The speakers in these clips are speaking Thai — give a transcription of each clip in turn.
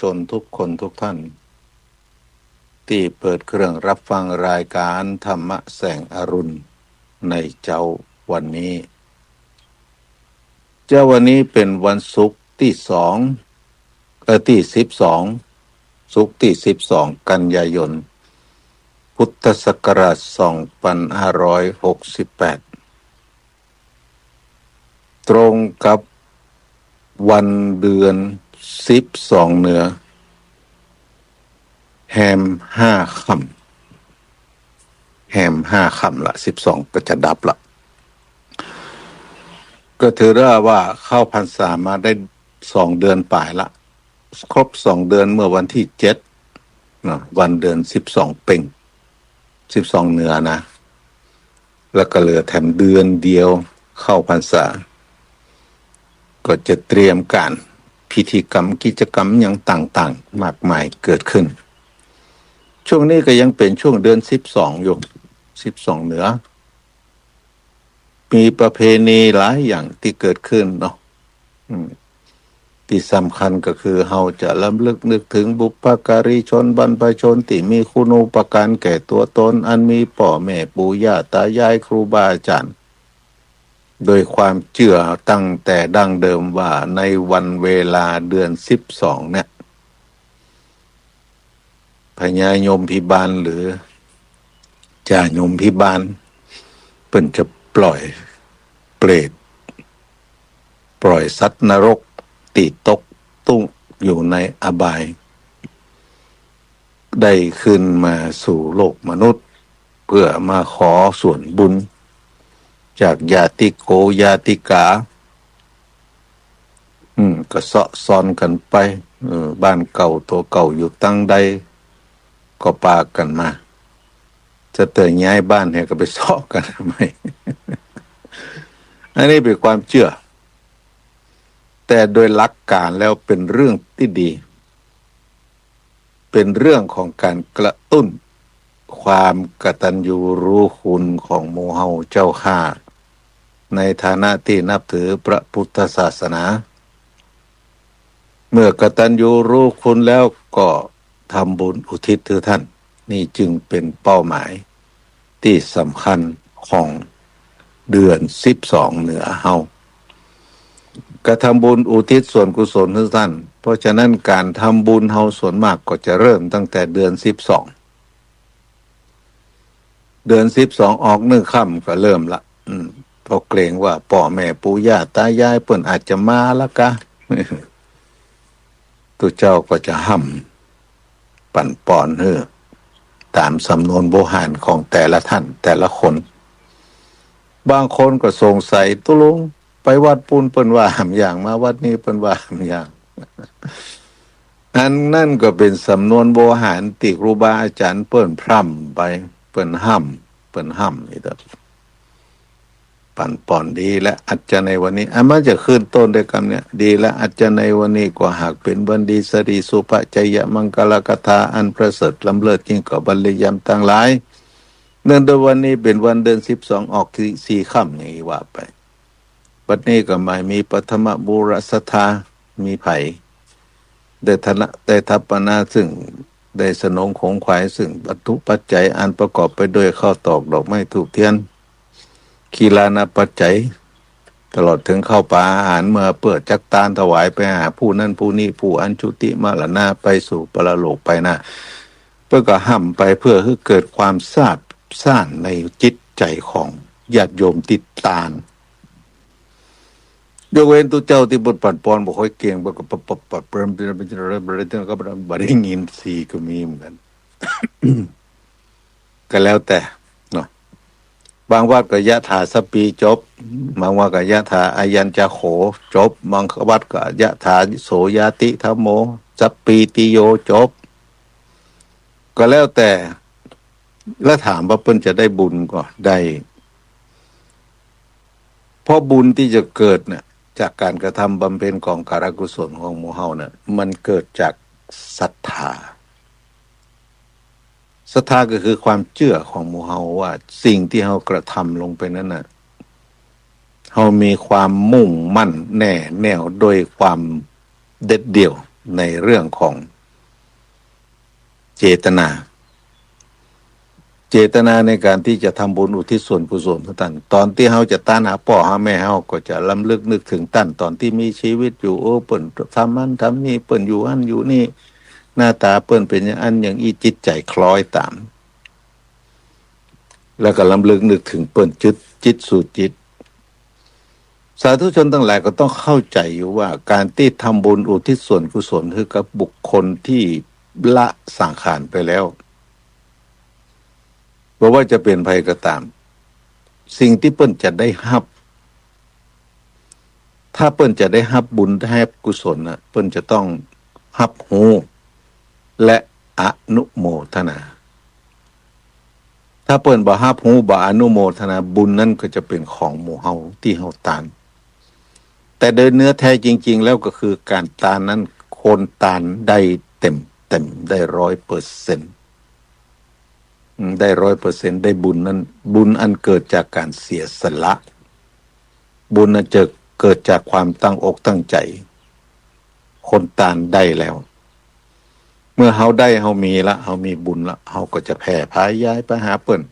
ชนทุกคนทุกท่านที่เปิดเครื่องรับฟังรายการธรรมะแสงอรุณในเจ้าวันนี้วันนี้เป็นวันศุกร์ที่12ศุกร์ที่12กันยายนพุทธศักราช2568ตรงกับวันเดือน12เหนือแฮม5 ค่ำละ12ก็จะดับละก็ถือว่าเข้าพรรษามาได้2 เดือนป่ายละครบ2 เดือนเมื่อวันที่7นะวันเดือน12เพ็ง12เหนือนะแล้วก็เหลือแถมเดือนเดียวเข้าพรรษาก็จะเตรียมการพิธีกรรมกิจกรรมอย่างต่างๆมากมายเกิดขึ้นช่วงนี้ก็ยังเป็นช่วงเดือน12อยู่12เหนือมีประเพณีหลายอย่างที่เกิดขึ้นเนาะที่สำคัญก็คือเราจะรำลึกนึกถึงบุพการีชนบรรพชนที่มีคุณูปการแก่ตัวตนอันมีพ่อแม่ปู่ย่าตายายครูบาอาจารย์โดยความเชื่อตั้งแต่ดั้งเดิมว่าในวันเวลาเดือน12เนี่ยพญายมพิบาลหรือจ่ายมพิบาลเพิ่นจะปล่อยเปรตปล่อยสัตว์นรกติตกตุ้งอยู่ในอบายได้ขึ้นมาสู่โลกมนุษย์เพื่อมาขอส่วนบุญจากญาติโกญาติกาก็เสาะซ้อนกันไปบ้านเก่าตัวเก่าอยู่ตั้งใดก็ปากันมาจะเตยย้ายบ้านเนี่ยก็ไปเสาะกันทำไม อันนี้เป็นความเชื่อแต่โดยหลักการแล้วเป็นเรื่องที่ดีเป็นเรื่องของการกระตุ้นความกตัญญูรู้คุณของหมู่เฮาเจ้าข้าในฐานะที่นับถือพระพุทธศาสนาเมื่อกตัญญูรู้คุณแล้วก็ทำบุญอุทิศถือท่านนี่จึงเป็นเป้าหมายที่สำคัญของเดือน12เหนือเฮากระทำบุญอุทิศส่วนกุศลให้ท่านเพราะฉะนั้นการทำบุญเฮาส่วนมากก็จะเริ่มตั้งแต่เดือน12เดือน12ออก1 ค่ำก็เริ่มละเพราะเกรงว่าพ่อแม่ปู่ย่าตายายเพิ่นอาจจะมาละกะ ตัวเจ้าก็จะห้ำปั่นป่อนเฮ้อตามสำนวนโบราณของแต่ละท่านแต่ละคนบางคนก็สงสัยตุลุงไปวัดปูนเปิ้นว่าหำอย่างมาวัดนี้เปิ้นว่าหำอย่าง อันนั่นก็เป็นสำนวนโบราณที่ครูบาอาจารย์เปิ้นพร่ำไปเปิ้นห้ำนี่เด้อปั่นป่อนดีและอาจจะในวันนี้มันจะขึ้นต้นด้วยคำเนี้ยดีและอาจจะในวันนี้ก็หากเป็นวันดีสรีสุภจยมังคลกถาอันประเสริฐล้ำเลิศยิ่งกว่าบรรยามทั้งหลายเนื่องด้วยวันนี้เป็นวันเดือน12ออก4 ค่ำอย่างนี้ว่าไปบัดนี้ก็หมายมีปฐมบูรสทามีไผ่ได้ทัปปนาซึ่งได้สนองของขวายซึ่งวัตถุปัจจัยอันประกอบไปด้วยข้าวตอกดอกไม้ธูปเทียนกีฬานาปัจจัยตลอดถึงเข้าป่าอาหารเมื่อเปิดจักตานถวายไปหาผู้นั้นผู้นี้ผู้อันชุติมรณะไปสู่ปรโลกไปนะเพื่อก็ห้ำไปเพื่อให้เกิดความทราบซ่านในจิตใจของญาติโยมติดตามยกเว้นตัวเจ้าที่บทปัดปอนบอกค่อยเก่งบอกก็ปัดเปรมเป็นก็บริงินสีก็มีเหมือนกัน ก็แล้วแต่เนาะบางวัดก็ยะถาสปีจบบางวัดก็ยะถาอายัญจะโขจบบางวัดก็ยะถาโสยาติธัมโมสัปปีติโยจบก็แล้วแต่แล้วถามว่าเพิ่นจะได้บุญก็ได้เพราะบุญที่จะเกิดเนี่ยจากการกระทำบำเพ็ญของการกุศลของหมู่เฮาเนี่ยมันเกิดจากศรัทธาก็คือความเชื่อของหมู่เฮาว่าสิ่งที่เฮากระทำลงไปนั้นน่ะเฮามีความมุ่งมั่นแน่แน่วโดยความเด็ดเดี่ยว ในเรื่องของเจตนาในการที่จะทำบุญอุทิศส่วนกุศลทุกท่านตอนที่เขาจะต้านหาพ่อหาแม่เขาก็จะลำลึกนึกถึงตั้นตอนที่มีชีวิตอยู่โอ้เปิ่นทำนั่นทำนี่เปิ่นอยู่อันอยู่นี่หน้าตาเปิ่นเป็นอย่างอันอย่างอีจิตใจคล้อยตาม แล้วก็ลำลึกนึกถึงเปิ่นจิตสู่จิตสาธุชนทั้งหลายก็ต้องเข้าใจอยู่ว่าการที่ทำบุญอุทิศส่วนกุศลคือกับบุคคลที่ละสังขารไปแล้วเพราะว่าจะเป็นภัยก็ตามสิ่งที่เปิ้นจะได้รับถ้าเปิ้นจะได้รับบุญได้รับกุศลนะเปิ้นจะต้องรับหูและอนุโมทนาถ้าเปิ้นบ่รับหูบ่อนุโมทนาบุญนั้นก็จะเป็นของหมู่เฮาที่เฮาตานแต่โดยเนื้อแท้จริงๆแล้วก็คือการตานนั้นคนตานได้เต็มได้ 100%ได้ 100%ได้บุญนั้นบุญอันเกิดจากการเสียสละบุญอันจะเกิดจากความตั้งอกตั้งใจคนตานได้แล้วเมื่อเฮาได้เฮามีละเฮามีบุญละเฮาก็จะแผ่พายย้ายไปหาเปิ้น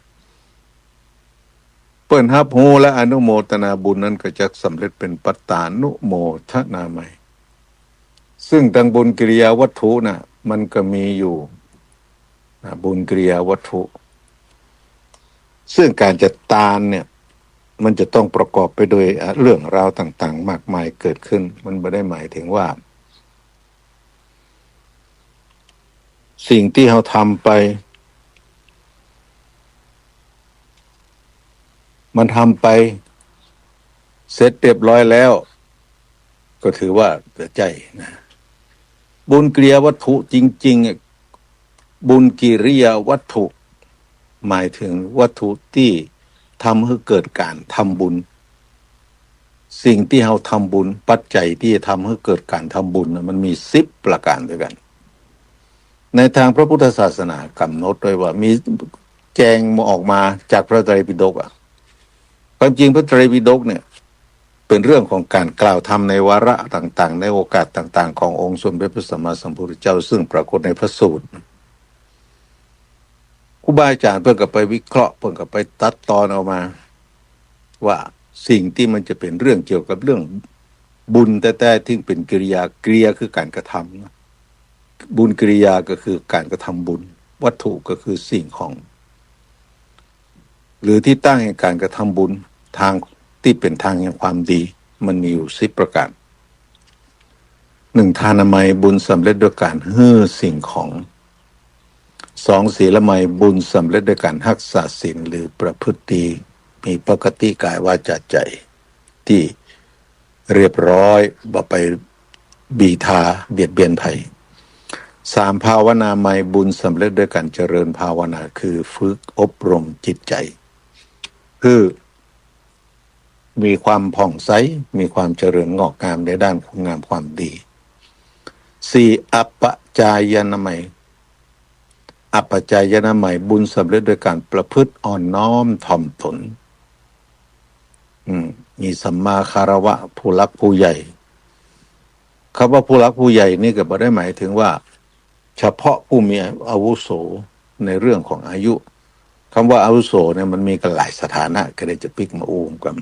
รับรู้และอนุโมทนาบุญนั้นก็จะสำเร็จเป็นปัตตานุโมทนาใหม่ซึ่งทางบุญกิริยาวัตถุน่ะมันก็มีอยู่บุญกิริยาวัตถุซึ่งการจะตานเนี่ยมันจะต้องประกอบไปโดยเรื่องราวต่างๆมากมายเกิดขึ้นมันไม่ได้หมายถึงว่าสิ่งที่เราทำไปมันทำไปเสร็จเรียบร้อยแล้วก็ถือว่าเสียใจนะบุญกิริยาวัตถุจริงๆบุญกิริยาวัตถุหมายถึงวัตถุที่ทำให้เกิดการทำบุญสิ่งที่เราทำบุญปัจจัยที่จะทำให้เกิดการทำบุญมันมี10ประการด้วยกันในทางพระพุทธศาสนากำหนดไว้ว่ามีแจงออกมาจากพระไตรปิฎกความจริงพระไตรปิฎกเนี่ยเป็นเรื่องของการกล่าวธรรมในวาระต่างๆในโอกาสต่างๆขององค์สมเด็จพระสัมมาสัมพุทธเจ้าซึ่งปรากฏในพระสูตรครูบาอาจารย์เพิ่นก็ไปวิเคราะห์เพิ่นก็ไปตัดตอนออกมาว่าสิ่งที่มันจะเป็นเรื่องเกี่ยวกับเรื่องบุญแต่ที่เป็นกิริยคือการกระทำบุญกิริยาก็คือการกระทำบุญวัตถุก็คือสิ่งของหรือที่ตั้งแห่งการกระทำบุญทางที่เป็นทางแห่งความดีมันมีอยู่10ประการ1ทานามัยบุญสำเร็จด้วยการให้สิ่งของ2ศีลไมยบุญสำเร็จด้วยการรักษาศีลหรือประพฤติดีมีปกติกายวาจาใจที่เรียบร้อยบ่ไปบีทาเบียดเบียนภัย3ภาวนาไมยบุญสำเร็จด้วยการเจริญภาวนาคือฝึกอบรมจิตใจคือมีความผ่องใสมีความเจริญงอกงามในด้านคุณงามความดี4อัปปจายนามัยอัปปจายนามัยบุญสำเร็จด้วยการประพฤติอ่อนน้อมถ่อมตนมีสัมมาคารวะผู้รักผู้ใหญ่คำว่าผู้รักผู้ใหญ่นี่ก็ไม่ได้หมายถึงว่าเฉพาะผู้มีอาวุโสในเรื่องของอายุคำว่าอาวุโสเนี่ยมันมีกันหลายสถานะก็เลยจะปิกมาอูมกัน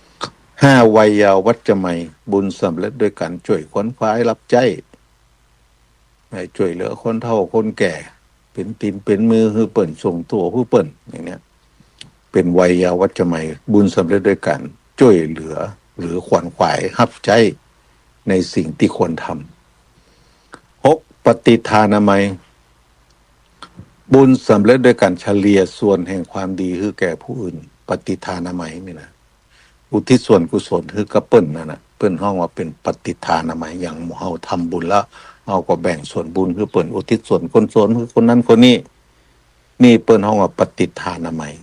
5วัยยาวัจจะไมยบุญสำเร็จด้วยการช่วยขวนขวายรับใจให้ช่วยเหลือคนเฒ่าคนแก่เป็นตีนเป็นมือคือเปิ่นส่งตัวผู้เปิ่นอย่างเนี้ยเป็นวัยยาวัจจะไมยบุญสำเร็จด้วยการช่วยเหลือหรือขวนขวายรับใจในสิ่งที่ควรทำ6ปฏิทานามัยบุญสำเร็จด้วยการเฉลี่ยส่วนแห่งความดีคือแก่ผู้อื่นปฏิทานามัยนี่นะอุทิศส่วนกุศลคือกระเปิ้นนั่นนะเปิ้นห้องว่าเป็นปฏิทานามัยอย่างเฮาทำบุญแล้วเฮาก็แบ่งส่วนบุญคือเปิ้นอุทิศส่วนกุศลคือคนนั้นคนนี้นี่เปิ้นห้องว่าปฏิทานามัย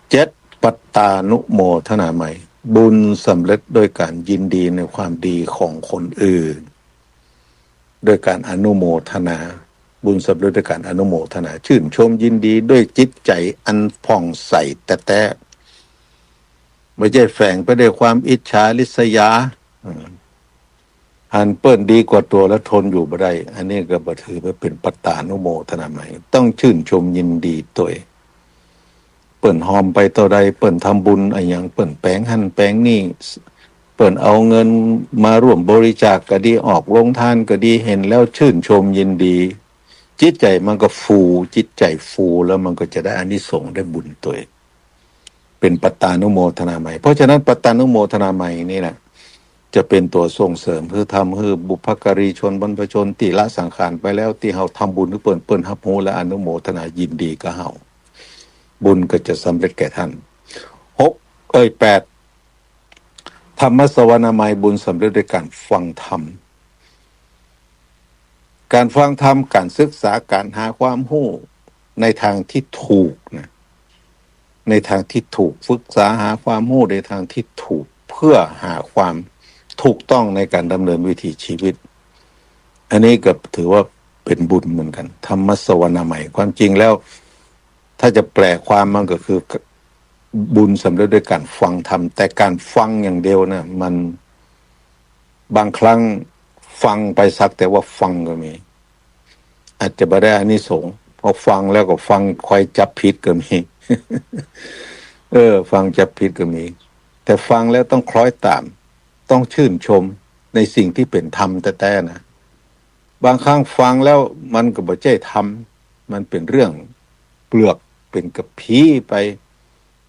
7ปัตตานุโมทนามัยบุญสำเร็จโดยการยินดีในความดีของคนอื่นโดยการอนุโมทนาบุญสำเร็จด้วยการอนุโมทนาชื่นชมยินดีด้วยจิตใจอันผ่องใสแต่ไม่ใช่แฝงไปด้วยความอิจฉาริษยา อันเปิ้นดีกว่าตัวแล้วทนอยู่บ่ได้อันนี้ก็บ่ถือว่าเป็นปัตตานุโมทนาไหมต้องชื่นชมยินดีตัวเองเปิ้นหอมไปต่อใดเปิ้นทำบุญอะไรอย่างเปิ้นแปลงหั่นแปลงนี่เปิ้นเอาเงินมาร่วมบริจาคก็ดีออกโรงทานก็ดีเห็นแล้วชื่นชมยินดีจิตใจมันก็ฟูจิตใจฟูแล้วมันก็จะได้อานิสงส์ได้บุญตัวเองเป็นปัตตานุโมทนาใหม่เพราะฉะนั้นปัตตานุโมทนาใหม่นี่แหละจะเป็นตัวส่งเสริมเพื่อทำให้บุพการีชนบรรพชนที่ละสังขารไปแล้วที่เฮาทำบุญหรือเปิ้นรับรู้และอนุโมทนายินดีกับเฮาบุญก็จะสำเร็จแก่ท่าน8ธรรมสวนามัยบุญสำเร็จด้วยการฟังธรรมการฟังธรรมการศึกษาการหาความรู้ในทางที่ถูกนะในทางที่ถูกศึกษาหาความรู้ในทางที่ถูกเพื่อหาความถูกต้องในการดำเนินวิถีชีวิตอันนี้ก็ถือว่าเป็นบุญเหมือนกันธรรมสวนามัยความจริงแล้วถ้าจะแปลความมันก็คือบุญสำเร็จด้วยการฟังธรรมแต่การฟังอย่างเดียวนะมันบางครั้งฟังไปสักแต่ว่าฟังก็มีอาจจะไม่ได้อานิสงส์พอฟังแล้วก็ฟังคอยจับผิดก็มี ฟังจับผิดก็มีแต่ฟังแล้วต้องคล้อยตามต้องชื่นชมในสิ่งที่เป็นธรรมแต่นะบางครั้งฟังแล้วมันก็บ่ใช่ธรรมมันเป็นเรื่องเปลือกเป็นกระพี้ไป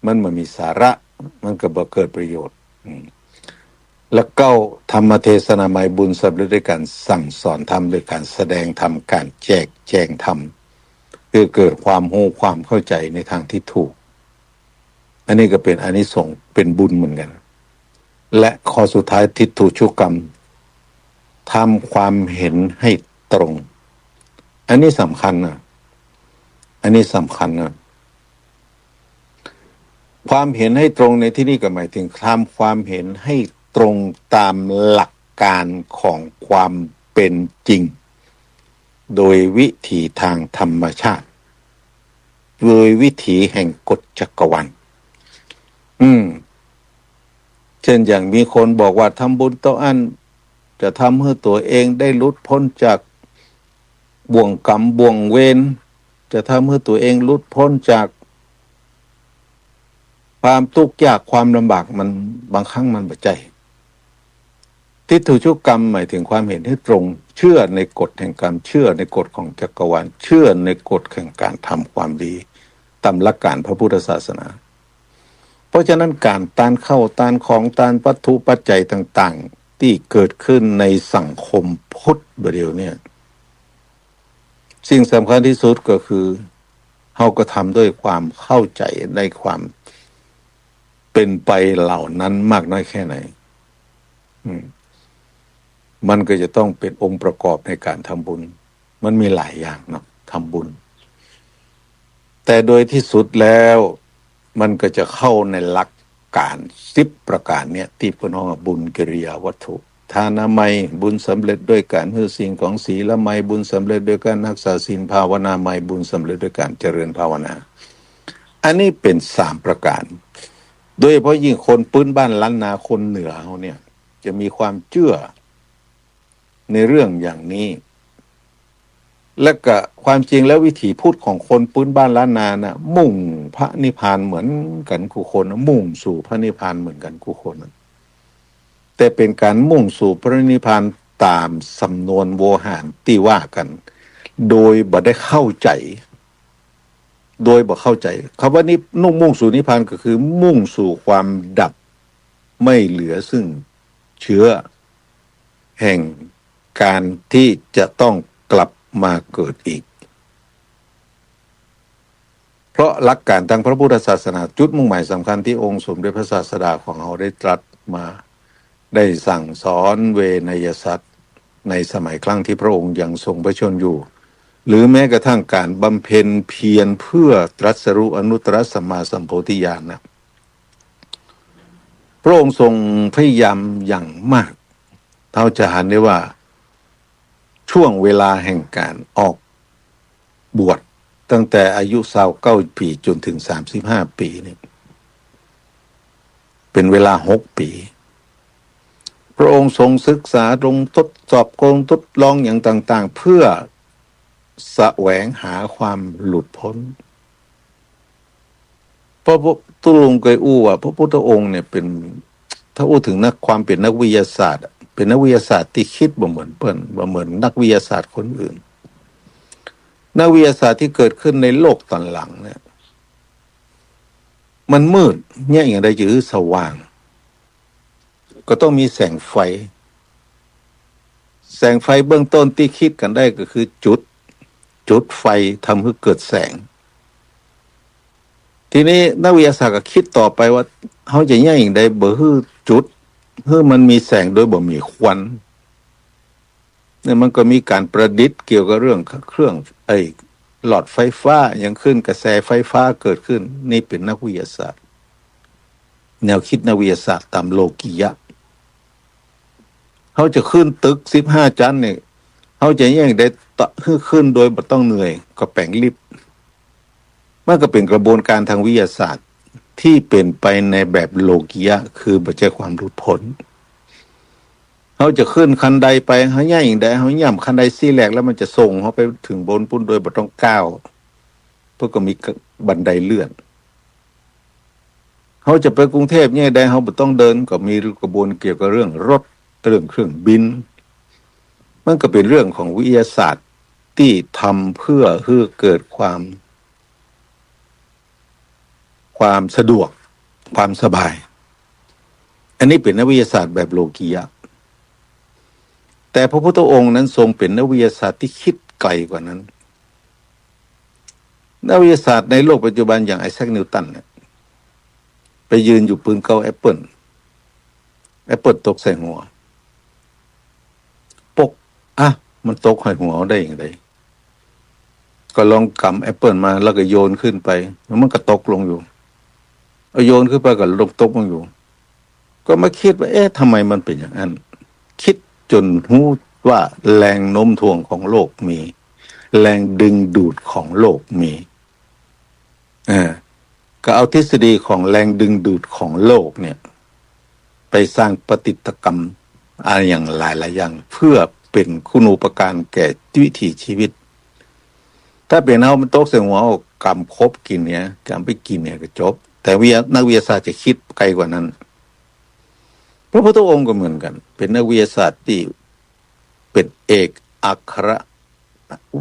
มันไม่มีสาระมันก็บ่เกิดประโยชน์แล้วก็ธรรมเทศนาใหม่บุญสำเร็จด้วยการสั่งสอนธรรมด้วยการแสดงธรรมการแจกแจงธรรมคือเกิดความรู้ความเข้าใจในทางที่ถูกอันนี้ก็เป็นอานิสงส์เป็นบุญเหมือนกันและข้อสุดท้ายทิฏฐุชุกรรมทำความเห็นให้ตรงอันนี้สำคัญนะอันนี้สำคัญนะความเห็นให้ตรงในที่นี้ก็หมายถึงทำความเห็นให้ตรงตามหลักการของความเป็นจริงโดยวิถีทางธรรมชาติโดยวิถีแห่งกฎจักรวาลเช่นอย่างมีคนบอกว่าทำบุญต่ออันจะทำให้ตัวเองได้หลุดพ้นจากบ่วงกรรมบ่วงเวรจะทำให้ตัวเองหลุดพ้นจากความทุกข์ยากความลำบากมันบางครั้งมันบ่ใจทิฏฐุชุกรรมหมายถึงความเห็นให้ตรงเชื่อในกฎแห่งกรรมเชื่อในกฎของจักรวาลเชื่อในกฎแห่งการทำความดีตามหลักการพระพุทธศาสนาเพราะฉะนั้นการต้านเข้าต้านของต้านวัตถุปัจจัยต่างๆที่เกิดขึ้นในสังคมพุทธเดียวเนี่ยสิ่งสำคัญที่สุดก็คือเราก็ทำด้วยความเข้าใจในความเป็นไปเหล่านั้นมากน้อยแค่ไหนมันก็จะต้องเป็นองค์ประกอบในการทำบุญมันมีหลายอย่างเนาะทำบุญแต่โดยที่สุดแล้วมันก็จะเข้าในหลักการ10ประการเนี่ยที่พน้องบุญกิริยาวัตถุทานามัยบุญสำเร็จด้วยการให้สิ่งของศีลไมยบุญสำเร็จด้วยการรักษาศีลภาวนาไมยบุญสำเร็จด้วยการเจริญภาวนาอันนี้เป็น3ประการโดยเฉพาะยิ่งคนพื้นบ้านล้านนาคนเหนือเขาเนี่ยจะมีความเชื่อในเรื่องอย่างนี้และก็ความจริงแล้ววิถีพูดของคนพื้นบ้านล้านนาน่ะมุ่งพระนิพพานเหมือนกันกูคนมุ่งสู่พระนิพพานเหมือนกันกูคนแต่เป็นการมุ่งสู่พระนิพพานตามสำนวนโวหารที่ว่ากันโดยบ่ได้เข้าใจโดยบ่เข้าใจคำว่านี้มุ่งสู่นิพพานก็คือมุ่งสู่ความดับไม่เหลือซึ่งเชื้อแห่งการที่จะต้องกลับมาเกิดอีกเพราะหลักการทางพระพุทธศาสนาจุดมุ่งหมายสำคัญที่องค์สมเด็จพระศาสดาของเราได้ตรัสมาได้สั่งสอนเวนยสัตว์ในสมัยครั้งที่พระองค์ยังทรงพระชนอยู่หรือแม้กระทั่งการบำเพ็ญเพียรเพื่อตรัสรู้อนุตตรสัมมาสัมโพธิญาณนะพระองค์ทรงพยายามอย่างมากเท่าจะหันได้ว่าช่วงเวลาแห่งการออกบวชตั้งแต่อายุ29 ปีจนถึง35 ปีนี่เป็นเวลา6 ปี พระองค์ทรงศึกษาลงทดสอบทดลองอย่างต่างๆเพื่อแสวงหาความหลุดพ้นพระพุทธองค์เคยอู้ว่าพระพุทธองค์เนี่ยเป็นถ้าอู้ถึงนักความเป็นนักวิทยาศาสตร์เป็นนักวิทยาศาสตร์ที่คิดบ่เหมือนเปิ้นบ่เหมือนนักวิทยาศาสตร์คนอื่นนักวิทยาศาสตร์ที่เกิดขึ้นในโลกตอนหลังเนี่ยมันมืดเนี่ยอย่างใดจือสว่างก็ต้องมีแสงไฟเบื้องต้นที่คิดกันได้ก็คือจุดไฟทำให้เกิดแสงทีนี้นักวิทยาศาสตร์ก็คิดต่อไปว่าเขาจะแยกอย่างใดบ่ฮื้อจุดฮื้อมันมีแสงโดยบ่มีควันเนี่ยมันก็มีการประดิษฐ์เกี่ยวกับเรื่องเครื่องหลอดไฟฟ้ายังขึ้นกระแสไฟฟ้าเกิดขึ้นนี่เป็นนักวิทยาศาสตร์แนวคิดนักวิทยาศาสตร์ตามโลกียะเขาจะขึ้นตึก15 ชั้นเนี่ยเขาจะแย่งได้ขึ้นโดยบ่ต้องเหนื่อยก็แปลงลิฟต์มันก็เป็นกระบวนการทางวิทยาศาสตร์ที่เป็นไปในแบบโลกียะคือบ่ใช่ความหลุดพ้นเขาจะขึ้นคันใดไปเขาแย่งได้เขาย่ำคันใดซี่แหลกแล้วมันจะส่งเขาไปถึงบนปุ่นโดยบ่ต้องก้าวเพื่อก็มีบันไดเลื่อนเขาจะไปกรุงเทพเนี่ยได้เขาบ่ต้องเดินก็มีกระบวนเกี่ยวกับเรื่องรถเรื่องเครื่องบินมันก็เป็นเรื่องของวิทยาศาสตร์ที่ทำเพื่อให้เกิดความสะดวกความสบายอันนี้เป็นนักวิทยาศาสตร์แบบโลกียะแต่พระพุทธองค์นั้นทรงเป็นนักวิทยาศาสตร์ที่คิดไกลกว่านั้นนักวิทยาศาสตร์ในโลกปัจจุบันอย่างไอแซคนิวตันเนี่ยไปยืนอยู่ปืนเกาแอปเปิลตกใส่หัวปกมันตกใส่หัวได้อย่างไรก็ลองกำแอปเปิลมาแล้วก็โยนขึ้นไปแล้วมันก็ตกลงอยู่เอาโยนขึ้นไปก็ลงตกลงอยู่ก็มาคิดว่าทำไมมันเป็นอย่างนั้นคิดจนรู้ว่าแรงโน้มถ่วงของโลกมีแรงดึงดูดของโลกมีก็เอาทฤษฎีของแรงดึงดูดของโลกเนี่ยไปสร้างปฏิกรรมอะไรอย่างหลายอย่างเพื่อเป็นคุณูปการแก่วิถีชีวิตถ้าเป็นเอามันตกใส่หัวกำคบกินเนี่ยกำไปกินเนี่ยก็จบแต่นักวิทยาศาสตร์จะคิดไกลกว่านั้นพระพุทธองค์ก็เหมือนกันเป็นนักวิทยาศาสตร์ที่เป็นเอกอัคร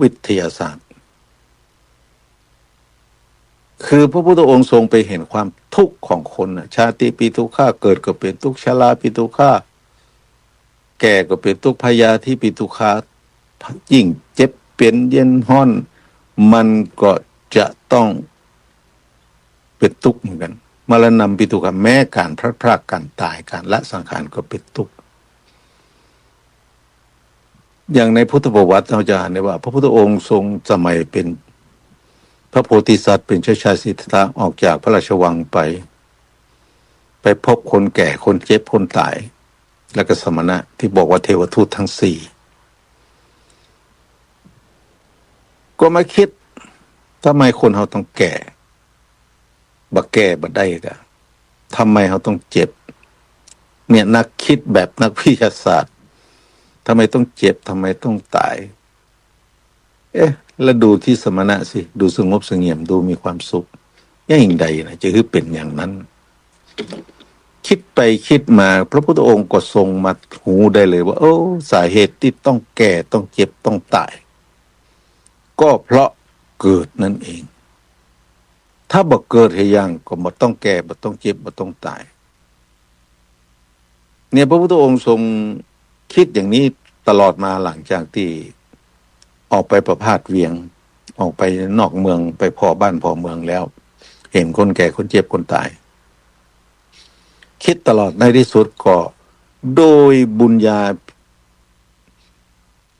วิทยาศาสตร์คือพระพุทธองค์ทรงไปเห็นความทุกข์ของคนชาติปีทุกขาเกิดก็เป็นทุกข์ชราปีทุกขาแก่ก็เป็นทุกข์พยาธิปีทุกขายิ่งเจ็บเป็นเย็นห้อนมันก็จะต้องเป็นทุกข์เหมือนกันมรณะปีทุกขาแม้การพลัดพรากการตายการละสังขารก็เป็นทุกข์อย่างในพุทธประวัติเราจะอ่านได้ว่าพระพุทธองค์ทรงสมัยเป็นพระโพธิสัตว์เป็นเจ้าชายสิทธัตถะออกจากพระราชวังไปพบคนแก่คนเจ็บคนตายแล้วก็สมณะที่บอกว่าเทวทูตทั้งสี่ก็มาคิดทำไมคนเราต้องแก่บ่ได้กะทำไมเราต้องเจ็บเนี่ยนักคิดแบบนักวิทยาศาสตร์ทำไมต้องเจ็บทำไมต้องตายแล้วดูที่สมณะสิดูสงบเสงี่ยมดูมีความสุขอย่างใดนะจะคือเป็นอย่างนั้นคิดไปคิดมาพระพุทธองค์ก็ทรงมาหูได้เลยว่าสาเหตุที่ต้องแก่ต้องเจ็บต้องตายก็เพราะเกิดนั่นเองถ้าบ่เกิดให้ยังก็บ่ต้องแก่บ่ต้องเจ็บบ่ต้องตายเนี่ยพระพุทธองค์ทรงคิดอย่างนี้ตลอดมาหลังจากที่ออกไปประพาสเวียงออกไปนอกเมืองไปพอบ้านพอเมืองแล้วเห็นคนแก่คนเจ็บคนตายคิดตลอดในที่สุดก็โดยบุญญา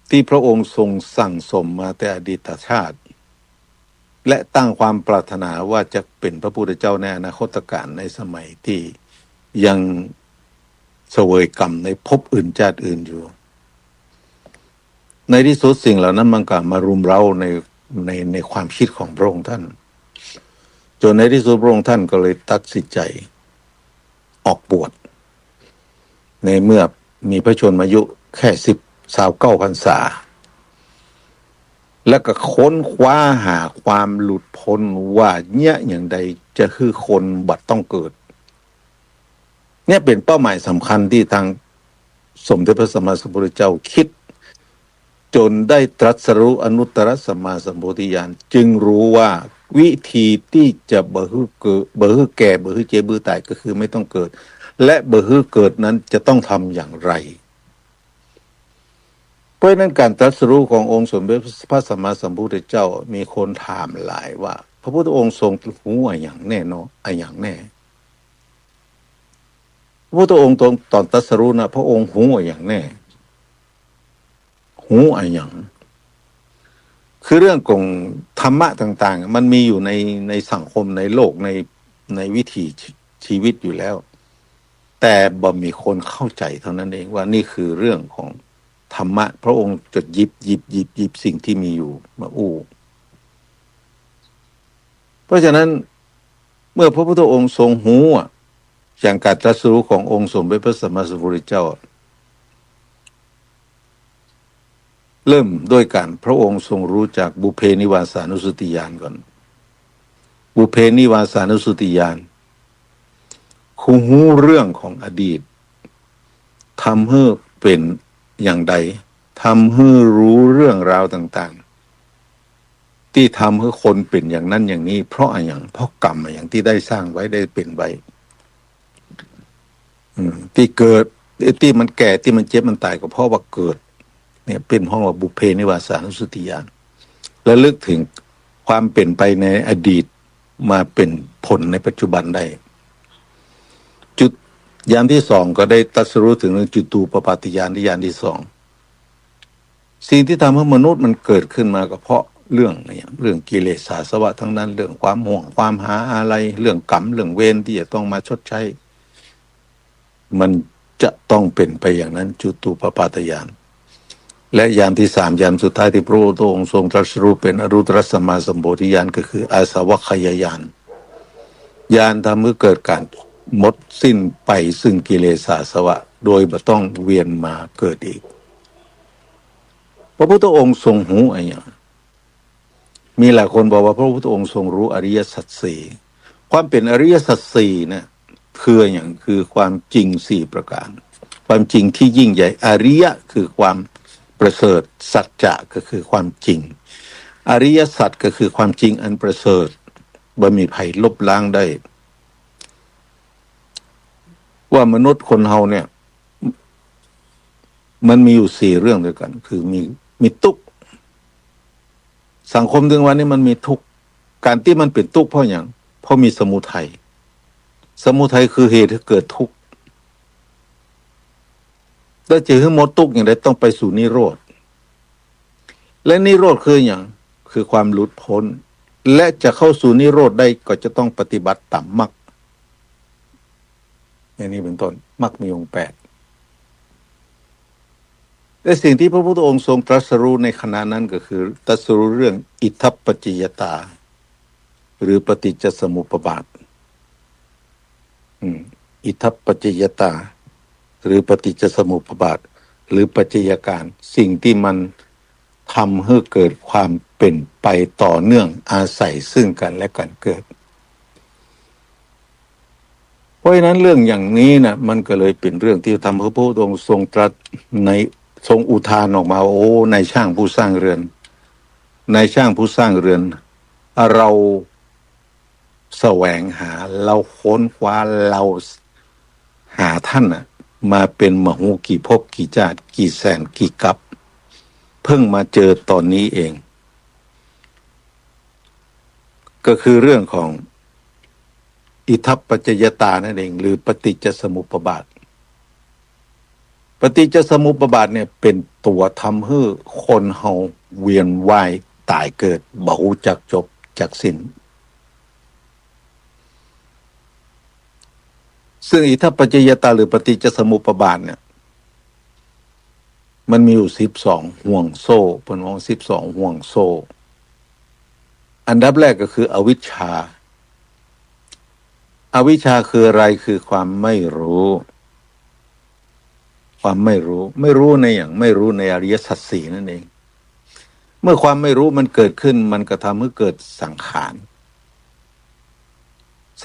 ที่พระองค์ทรงสั่งสมมาแต่อดีตชาติและตั้งความปรารถนาว่าจะเป็นพระพุทธเจ้าในอนาคตการในสมัยที่ยังเสวยกรรมในภพอื่นชาติอื่นอยู่ในที่สุดสิ่งเหล่านั้นมันก็มารุมเร้าในความคิดของพระองค์ท่านจนในที่สุดพระองค์ท่านก็เลยตัดสินใจออกบวชในเมื่อ มีพระชนมายุแค่29 พรรษาแล้วก็ค้นคว้าหาความหลุดพ้นว่าเนี่ยอย่างใดจะคือคนบัดต้องเกิดเนี่ยเป็นเป้าหมายสำคัญที่ทางสมเด็จพระสัมมาสัมพุทธเจ้าคิดจนได้ตรัสรู้อนุตตรสัมมาสัมโพธิญาณจึงรู้ว่าวิธีที่จะบ่ฮือเกิดบ่ฮือแก่บ่ฮือเจ็บบ่ฮือตายก็คือไม่ต้องเกิดและบ่ฮือเกิดนั้นจะต้องทำอย่างไรเพราะนั้นการตรัสรู้ขององค์สมเด็จพระสัมมาสัมพุทธเจ้ามีคนถามหลายว่าพระพุทธองค์ทรงรู้อย่างแน่นอนอย่างแน่พระพุทธองค์ตอนตรัสรู้นะพระองค์รู้อย่างแน่รู้อย่างคือเรื่องของธรรมะต่างๆมันมีอยู่ในสังคมในโลกในวิถีชีวิตอยู่แล้วแต่บ่มีคนเข้าใจเท่านั้นเองว่านี่คือเรื่องของธรรมะพระองค์จะหยิบสิ่งที่มีอยู่มาอู้เพราะฉะนั้นเมื่อพระพุทธองค์ทรงหูอย่างการตรัสรู้ขององค์สมเด็จพระสัมมาสัมพุทธเจ้าเริ่มด้วยการพระองค์ทรงรู้จากบุพเพนิวาสานุสติญาณก่อนบุพเพนิวาสานุสติญาณคือหูเรื่องของอดีตทำให้เป็นอย่างใดทำให้รู้เรื่องราวต่างๆที่ทำให้คนเป็นอย่างนั้นอย่างนี้เพราะเพราะกรรมอย่างที่ได้สร้างไว้ได้เป็นไว้ที่เกิดที่มันแก่ที่มันเจ็บมันตายก็เพราะว่าเกิดเนี่ยเป็นห้องว่าบุพเพนิวาสานุสติญาณและลึกถึงความเป็นไปในอดีตมาเป็นผลในปัจจุบันได้จุดยานที่สองก็ได้ตรัสรู้ถึงเรื่องจุตูปปาติญาณที่ยานที่สองสิ่งที่ทำให้มนุษย์มันเกิดขึ้นมาก็เพราะเรื่องเรื่องกิเลสอาสวะทั้งนั้นเรื่องความห่วงความหาอะไรเรื่องกรรมเรื่องเวรที่จะต้องมาชดใช้มันจะต้องเป็นไปอย่างนั้นจุตูปปาติญาณและยานที่สามยานสุดท้ายที่พระองค์ทรงตรัสรู้เป็นอรูตรสัมมาสัมโพธิญาณก็คืออาสวัคยญาณญาณทำให้เกิดการหมดสิ้นไปซึ่งกิเลสอาสวะโดยไม่ต้องเวียนมาเกิดอีกพระพุทธองค์ทรงหูอย่างมีหลายคนบอกว่าพระพุทธองค์ทรงรู้อริยสัจสี่ความเป็นอริยสัจสี่เนี่ยคืออย่างคือความจริงสี่ประการความจริงที่ยิ่งใหญ่อริยะคือความประเสริฐสัจจะก็คือความจริงอริยสัจก็คือความจริงอันประเสริฐบ่มีภัยลบล้างได้ว่ามนุษย์คนเฮาเนี่ยมันมีอยู่สี่เรื่องด้วยกันคือมีทุกข์สังคมถึงวันนี้มันมีทุกข์การที่มันเป็นทุกข์เพราะอย่างเพราะมีสมุทัยคือเหตุให้เกิดทุกข์แล้วจะให้หมดทุกข์อย่างไรต้องไปสู่นิโรธและนิโรธคืออย่างคือความหลุดพ้นและจะเข้าสู่นิโรธได้ก็จะต้องปฏิบัติตามมรรคอย่างนี้เป็นต้นมรรคมีองค์8และสิ่งที่พระพุทธองค์ทรงตรัสรู้ในขณะนั้นก็คือตรัสรู้เรื่องอิทัปปัจจยตาหรือปฏิจจสมุปบาทอิทัปปัจจยตาหรือปฏิจจสมุปบาทหรือปัจจัยการสิ่งที่มันทำให้เกิดความเป็นไปต่อเนื่องอาศัยซึ่งกันและกันเกิดเพราะฉะนั้นเรื่องอย่างนี้นะมันก็เลยเป็นเรื่องที่ทำให้พระพุทธองค์ทรงตรัสในทรงอุทานออกมาโอ้นายช่างผู้สร้างเรือนนายช่างผู้สร้างเรือนเราแสวงหาเราค้นคว้าเราหาท่านมาเป็นมหูกี่ภพกี่ชาติกี่แสนกี่กับเพิ่งมาเจอตอนนี้เองก็คือเรื่องของอิทัปปัจจยตานั่นเองหรือปฏิจจสมุปบาทปฏิจจสมุปบาทเนี่ยเป็นตัวทำให้คนเฮาเวียนว่ายตายเกิดบ่รู้จักจบจักสิ้นซึ่งอิทัปปัจจยตาหรือปฏิจจสมุปบาทเนี่ยมันมีอยู่12ห่วงโซ่เพิ่นว่า12ห่วงโซ่อันดับแรกก็คืออวิชชาอวิชชาคืออะไรคือความไม่รู้ ความไม่รู้ ไม่รู้ในอย่างไม่รู้ในอริยสัจสี่นั่นเอง เมื่อความไม่รู้มันเกิดขึ้นมันก็ทำให้เกิดสังขาร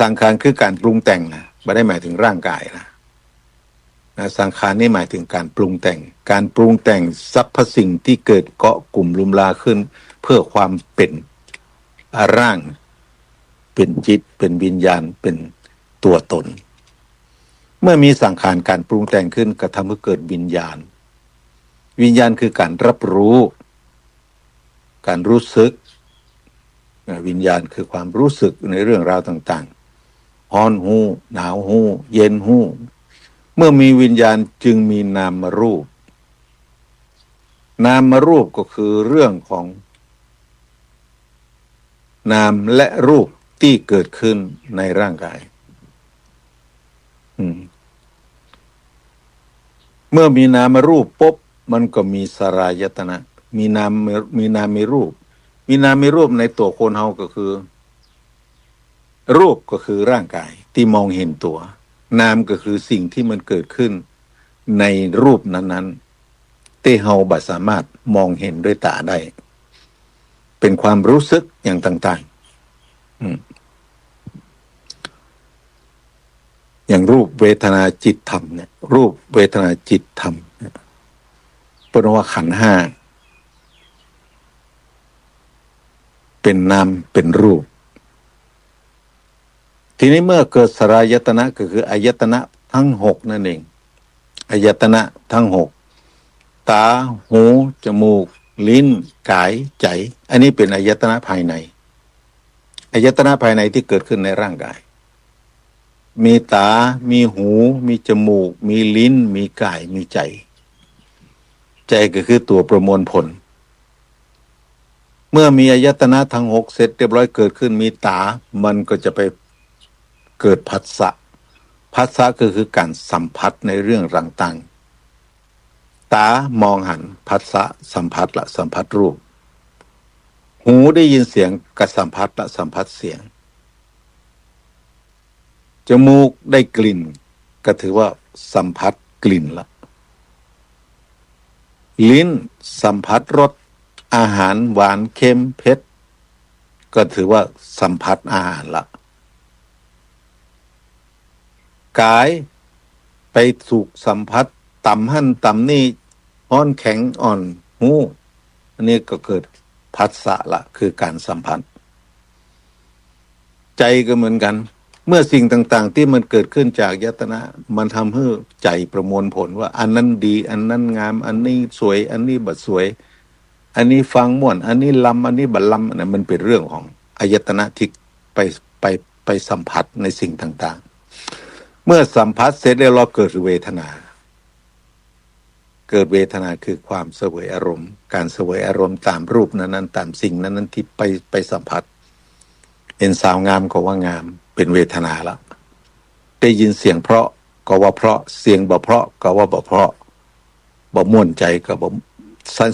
สังขารคือการปรุงแต่งนะไม่ได้หมายถึงร่างกายนะสังขารนี่หมายถึงการปรุงแต่งการปรุงแต่งสรรพสิ่งที่เกิดเกาะกลุ่มลุมลาขึ้นเพื่อความเป็นร่างเป็นจิตเป็นวิญญาณเป็นตัวตนเมื่อมีสังขารการปรุงแต่งขึ้นก็ทำให้เกิดวิญญาณวิญญาณคือการรับรู้การรู้สึกวิญญาณคือความรู้สึกในเรื่องราวต่างๆร้อนหูหนาวหูเย็นหูเมื่อมีวิญญาณจึงมีนามรูปนามรูปก็คือเรื่องของนามและรูปที่เกิดขึ้นในร่างกายเมื่อมีนามรูปปุ๊บมันก็มีสลายตนะมีนามมีรูปมีนามมีรูปในตัวคนเฮาก็คือรูปก็คือร่างกายที่มองเห็นตัวนามก็คือสิ่งที่มันเกิดขึ้นในรูปนั้นๆที่เฮาบ่สามารถมองเห็นด้วยตาได้เป็นความรู้สึกอย่างต่างๆอย่างรูปเวทนาจิตธรรมเนี่ยรูปเวทนาจิตธรรมเพราะว่าขันธ์ห้าเป็นนามเป็นรูปทีนี้เมื่อเกิดสลายตนะก็คืออายตนะทั้งหกนั่นเองอายตนะทั้งหกตาหูจมูกลิ้นกายใจอันนี้เป็นอายตนะภายในอายตนะภายในที่เกิดขึ้นในร่างกายมีตามีหูมีจมูกมีลิ้นมีกายมีใจใจก็คือตัวประมวลผลเมื่อมีอายตนะทั้งหกเสร็จเรียบร้อยเกิดขึ้นมีตามันก็จะไปเกิดผัสสะผัสสะก็คือการสัมผัสในเรื่องต่างๆตามองหันผัสสะสัมผัสละสัมผัสรูปหูได้ยินเสียงก็สัมผัสละสัมผัสเสียงจมูกได้กลิ่นก็ถือว่าสัมผัสกลิ่นละลิ้นสัมผัสรสอาหารหวานเค็มเผ็ดก็ถือว่าสัมผัสอาหารละกายไปถูกสัมผัสต่ำหั่นต่ำนี่ร้อนแข็งอ่อนหูอันนี้ก็เกิดผัสสะละคือการสัมผัสใจก็เหมือนกันเมื่อสิ่งต่างๆที่มันเกิดขึ้นจากยตนะมันทำให้ใจประมวลผลว่าอันนั้นดีอันนั้นงามอันนี้สวยอันนี้บัดสวยอันนี้ฟังม่วนอันนี้ลำอันนี้บัดลำอันนั้นมันเป็นเรื่องของอายตนะที่ไปสัมผัสในสิ่งต่างๆเมื่อสัมผัสเสร็จแล้วเราเกิดเวทนาเกิดเวทนาคือความเสวยอารมณ์การเสวยอารมณ์ตามรูปนั้นๆตามสิ่งนั้นๆที่ไปสัมผัสเห็นสาวงามก็ว่างามเป็นเวทนาละได้ยินเสียงเพราะก็ว่าเพราะเสียงบ่เพราะก็ว่าบ่เพราะบ่ม่วนใจก็บ่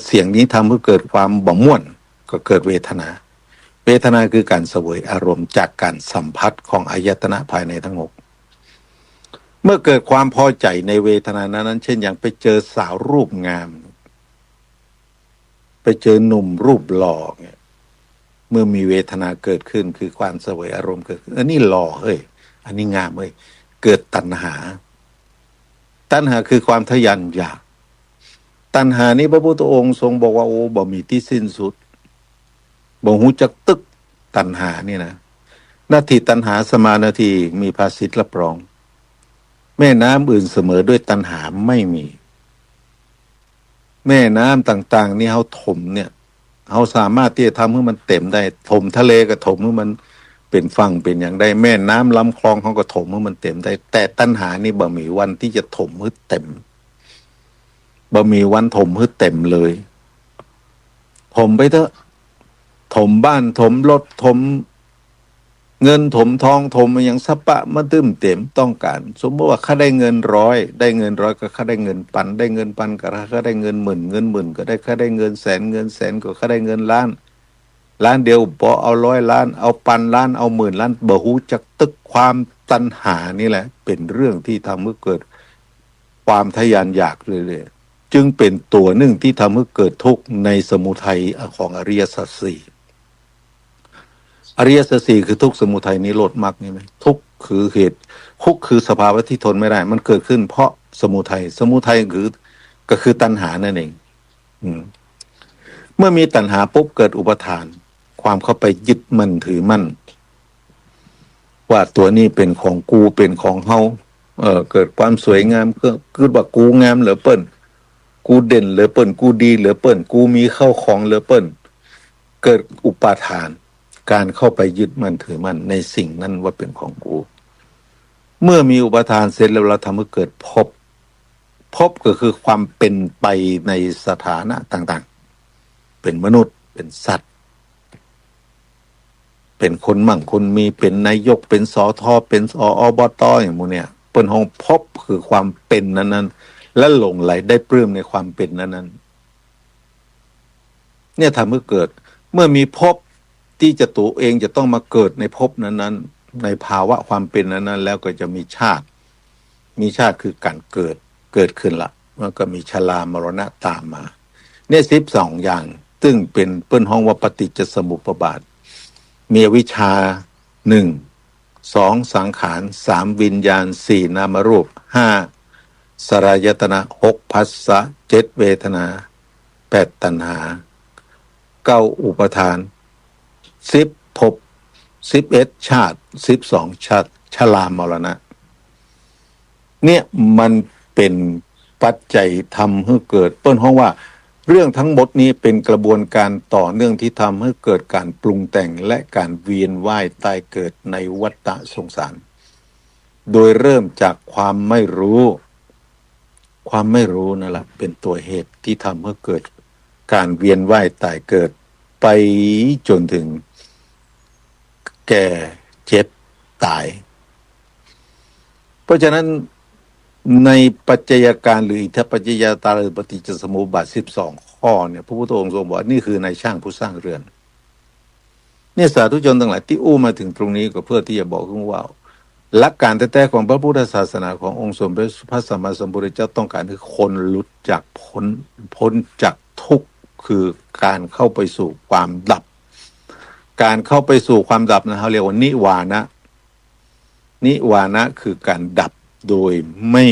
เสียงนี้ทำให้เกิดความบ่ม่วนก็เกิดเวทนาเวทนาคือการเสวยอารมณ์จากการสัมผัสของอายตนะภายในทั้งหกเมื่อเกิดความพอใจในเวทนานั้นเช่นอย่างไปเจอสาวรูปงามไปเจอหนุ่มรูปหล่อเนี่ยเมื่อมีเวทนาเกิดขึ้นคือความเสวยอารมณ์เกิดขึ้นอันนี้หล่อเฮ้ยอันนี้งามเฮ้ยเกิดตัณหาตัณหาคือความทะยานอยากตัณหานี้พระพุทธองค์ทรงบอกว่าโอ้บ่มีที่สิ้นสุดบ่ฮู้จักตึกตัณหานี่นะนาทีตัณหาสมานาทีมีภาษิตรับรองแม่น้ำอื่นเสมอด้วยตัณหาไม่มีแม่น้ำต่างๆนี่เฮาถมเนี่ยเฮาสามารถที่จะทำให้มันเต็มได้ถมทะเลก็ถมให้มันเป็นฝั่งเป็นอย่างได้แม่น้ำลำคลองเขาก็ถมให้มันเต็มได้แต่ตัณหานี่บ่มีวันที่จะถมให้เต็มบ่มีวันถมให้เต็มเลยถมไปเถอะถมบ้านถมรถถมเงินถมทองถมอย่างสปะมาตึมเต็มต้องการสมมติว่าข้าได้เงินร้อยได้เงินร้อยก็ข้าได้เงินปันได้เงินปันก็ข้าได้เงินหมื่นเงินหมื่นก็ได้ข้าได้เงินแสนเงินแสนก็ข้าได้เงินล้านล้านเดียวบ่เอา100 ล้านเอาปันล้านเอา10,000 ล้านบ่ฮู้จักตึกความตัณหานี่แหละเป็นเรื่องที่ทำให้เกิด ความทะยานอยากเรื่อยๆจึงเป็นตัวหนึ่งที่ทำให้เกิดทุกข์ในสมุทัยของอริยสัจสี่อริยสัจสี่คือทุกข์สมุทัยนิโรธมรรคนี่ไหมทุกข์คือเหตุทุกข์คือสภาวะที่ทนไม่ได้มันเกิดขึ้นเพราะสมุทัยคือก็คือตัณหานั่นเองอืมเมื่อมีตัณหาปุ๊บเกิดอุปทานความเข้าไปยึดมั่นถือมั่นว่าตัวนี้เป็นของกูเป็นของเฮาเกิดความสวยงามก็คือว่ากูงามเหลือเปิ้นกูเด่นเหลือเปิ้นกูดีเหลือเปิ้นกูมีเข้าของเหลือเปิ้นเกิดอุปาทานการเข้าไปยึดมั่นถือมั่นในสิ่งนั้นว่าเป็นของกูเมื่อมีอุปทานเสร็จแล้วเราทำให้เกิดภพก็คือความเป็นไปในสถานะต่างๆเป็นมนุษย์เป็นสัตว์เป็นคนมั่งคนมีเป็นนายกเป็นสอทอเป็นสอบตอย่างมูเนี่ยเป็นห้องภพคือความเป็นนั้นๆและหลงไหลได้ปลื้มในความเป็นนั้นๆเนี่ยทำให้เกิดเมื่อมีภพที่จะตัวเองจะต้องมาเกิดในภพนั้นๆในภาวะความเป็นนั้นๆแล้วก็จะมีชาติคือการเกิดขึ้นละมันก็มีชรามรณะตามมาเนี่ย12อย่างซึ่งเป็นเปิ้นห้องว่าปฏิจจสมุปบาทมีอวิชชา1 2สังขาร3วิญญาณ4นามรูป5สลายตนะ6ผัสสะ7เวทนา8ตัณหา9อุปทาน10ภพ11ชาติ12ชาติชรามรณะเนี่ยมันเป็นปัจจัยทำให้เกิดเปิ้นห้องว่าเรื่องทั้งหมดนี้เป็นกระบวนการต่อเนื่องที่ทำให้เกิดการปรุงแต่งและการเวียนว่ายตายเกิดในวัฏสงสารโดยเริ่มจากความไม่รู้นั่นแหละเป็นตัวเหตุที่ทำให้เกิดการเวียนว่ายตายเกิดไปจนถึงแก่เจ็บตายเพราะฉะนั้นในปัจจัยการหรืออิทธิปัจจยตาหรือปฏิจจสมุปบาท12ข้อเนี่ยพระพุทธองค์ทรงบอกนี่คือนายช่างผู้สร้างเรือนเนี่ยสาธุชนทั้งหลายที่อู้มาถึงตรงนี้ก็เพื่อที่จะบอกว่าหลักการแท้ๆของพระพุทธศาสนาขององค์สมเด็จพระสัมมาสัมพุทธเจ้าต้องการคือคนหลุดจากพ้นจากทุกข์คือการเข้าไปสู่ความดับการเข้าไปสู่ความดับนะเขาเรียกว่านิวานะคือการดับโดยไม่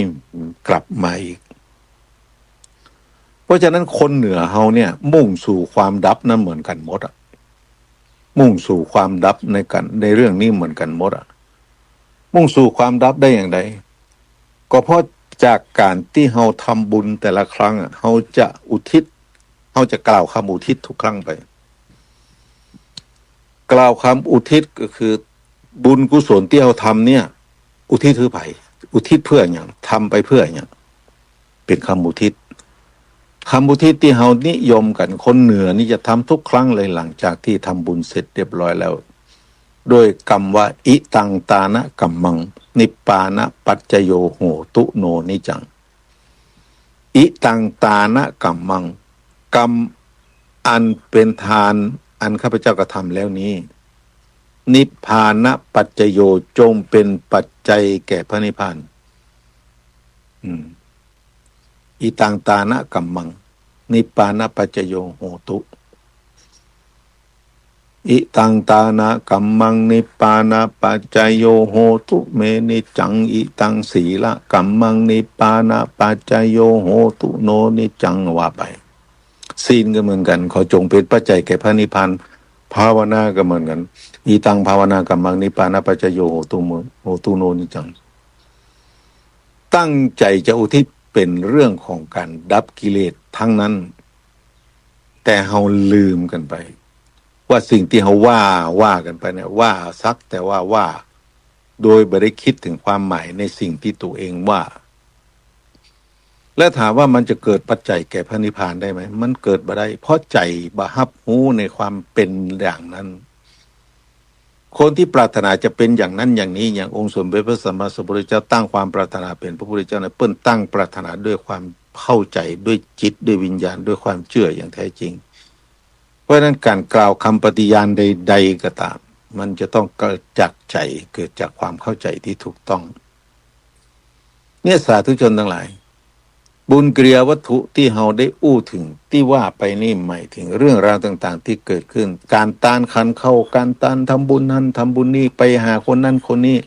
กลับมาอีกเพราะฉะนั้นคนเหนือเฮาเนี่ยมุ่งสู่ความดับนั้นเหมือนกันหมดอ่ะมุ่งสู่ความดับในเรื่องนี้เหมือนกันหมดอ่ะมุ่งสู่ความดับได้อย่างไรก็เพราะจากการที่เฮาทำบุญแต่ละครั้งเฮาจะกล่าวคำอุทิศทุกครั้งไปกล่าวคำอุทิศก็คือบุญกุศลที่เฮาทำเนี่ยอุทิศคือไผอุทิศเพื่ออย่างทำไปเพื่ออย่างเป็นคำอุทิศที่เฮานิยมกันคนเหนือนี่จะทำทุกครั้งเลยหลังจากที่ทำบุญเสร็จเรียบร้อยแล้วโดยกรรมว่าอิตังตานะกัมมังนิปปานะปัจจโยโหตุโนนิจังอิตังตานะกัมมังกรรมอันเป็นทานอันข้าพเจ้ากระทำแล้วนี้นิพพานะปัจจโยจงเป็นปัจจัยแก่พระนิพพานอิตังตานะกัมมังนิพพานะปัจจโยโหตุอิตังตานะกัมมังนิพพานะปัจจโยโหตุเมนิจังอิตังสีละกัมมังนิพพานะปัจจโยโหตุโนนิจังว่าไปศีลก็เหมือนกันขอจงเป็นปัจจัยแก่พระนิพพานภาวนาก็เหมือนกันอีตังภาวนากัมมังนิพพานะปัจจโยโหตุโนนิจังตั้งใจจะอุทิศเป็นเรื่องของการดับกิเลสทั้งนั้นแต่เฮาลืมกันไปว่าสิ่งที่เฮาว่ากันไปเนี่ยว่าซักแต่ว่าโดยไม่ได้คิดถึงความหมายในสิ่งที่ตัวเองว่าและถามว่ามันจะเกิดปัจจัยแก่พระนิพพานได้ไหมมันเกิดบ่ได้เพราะใจบ่รับรู้ในความเป็นอย่างนั้นคนที่ปรารถนาจะเป็นอย่างนั้นอย่างนี้อย่างองค์สมเด็จพระสัมมาสัมพุทธเจ้าตั้งความปรารถนาเป็นพระพุทธเจ้าเนี่ยเปิ้นตั้งปรารถนาด้วยความเข้าใจด้วยจิตด้วยวิญญาณด้วยความเชื่ออย่างแท้จริงเพราะฉะนั้นการกล่าวคำปฏิญาณใดๆก็ตามมันจะต้องเกิดจากใจเกิดจากความเข้าใจที่ถูกต้องเนี่ยสาธุชนทั้งหลาย บุญกิริยาวัตถุที่เราได้อู้ถึงที่ว่าไปนี่หมายถึงเรื่องราวต่างๆที่เกิดขึ้นการตานขันเข้าการตานทำบุญนั้นทำบุญนี่ไปหาคนนั้นคนนี้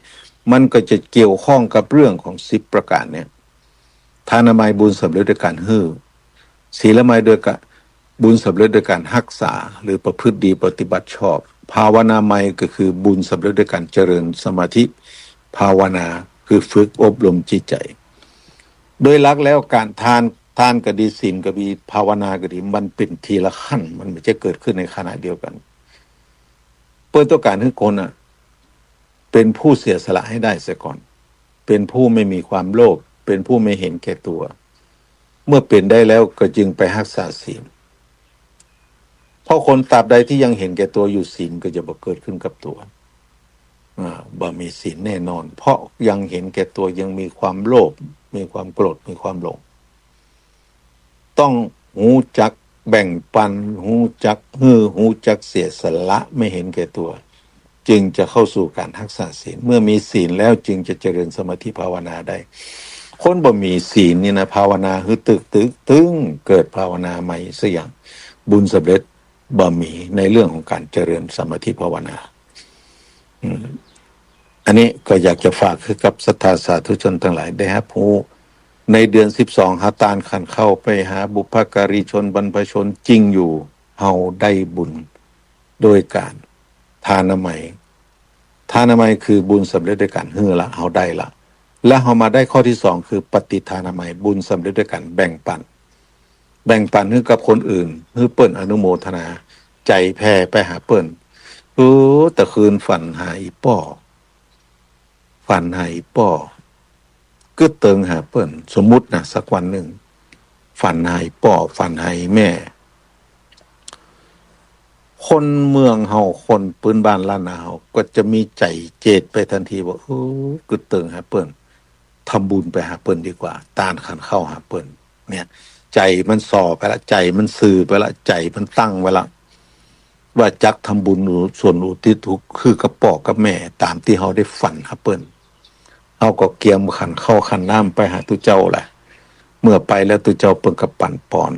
มันก็จะเกี่ยวข้องกับเรื่องของ10ประการเนี่ยทานามัยบุญสำเร็จด้วยการฮื้อศีลมัยโดยการบุญสำเร็จด้วยการรักษาหรือประพฤติดีปฏิบัติชอบภาวนามัยก็คือบุญสำเร็จด้วยการเจริญสมาธิภาวนาคือฝึกอบรมจิตใจโดยหลักแล้วการทานก็ดีศีลก็ดีภาวนาก็ดีมันเป็นทีละขั้นมันไม่ใช่เกิดขึ้นในขณะเดียวกันเปิดตัวการให้คนเป็นผู้เสียสละให้ได้เสียก่อนเป็นผู้ไม่มีความโลภเป็นผู้ไม่เห็นแก่ตัวเมื่อเป็นได้แล้วก็จึงไปรักษาศีลเพราะคนตราบใดที่ยังเห็นแก่ตัวอยู่ศีลก็จะบ่เกิดขึ้นกับตัวบ่มีศีลแน่นอนเพราะยังเห็นแก่ตัวยังมีความโลภมีความโกรธมีความหลงต้องหูจักแบ่งปันหูจักหูจักเสียสละไม่เห็นแก่ตัวจึงจะเข้าสู่การรักษาศีลเมื่อมีศีลแล้วจึงจะเจริญสมาธิภาวนาได้คนบ่มีศีลนี่นะภาวนาตึงเกิดภาวนาใหม่สักอย่างบุญสำเร็จบ่มีในเรื่องของการเจริญสมาธิภาวนาอันนี้ก็อยากจะฝากคือกับศรัทธาสาธุชนทั้งหลายได้ครับผู้ในเดือน12หาตานขันเข้าไปหาบุพการีชนบรรพชนจริงอยู่เฮาได้บุญโดยการทานามัยคือบุญสำเร็จด้วยการฮื้อละเฮาได้ละและเฮามาได้ข้อที่2คือปฏิทานามัยบุญสำเร็จด้วยการแบ่งปันให้กับคนอื่นให้เปิ้นอนุโมทนาใจแผ่ไปหาเปิ้นแต่คืนฝันหาอีป้อก็เติงหาเปิ้นสมมุตินะสักวันหนึ่งฝันหายป้อฝันหายแม่คนเมืองเฮาคนปืนบ้านล้านนาเฮาก็จะมีใจเจตไปทันทีว่าก็เติงหาเปิ้นทำบุญไปหาเปิ้นดีกว่าตานขันเข้าหาเปิ้นเนี่ยใจมันส่อไปละใจมันสื่อไปละใจมันตั้งไว้ละว่าจักทำบุญส่วนอุทิศทุกคือกระปอกกับแม่ตามที่เฮาได้ฝันหาเปิ้นเอาก็เกียมขันเข้าขันน้ำไปหาตุเจ้าแหละเมื่อไปแล้วตุเจ้าเปิ่นกับปั่นปอน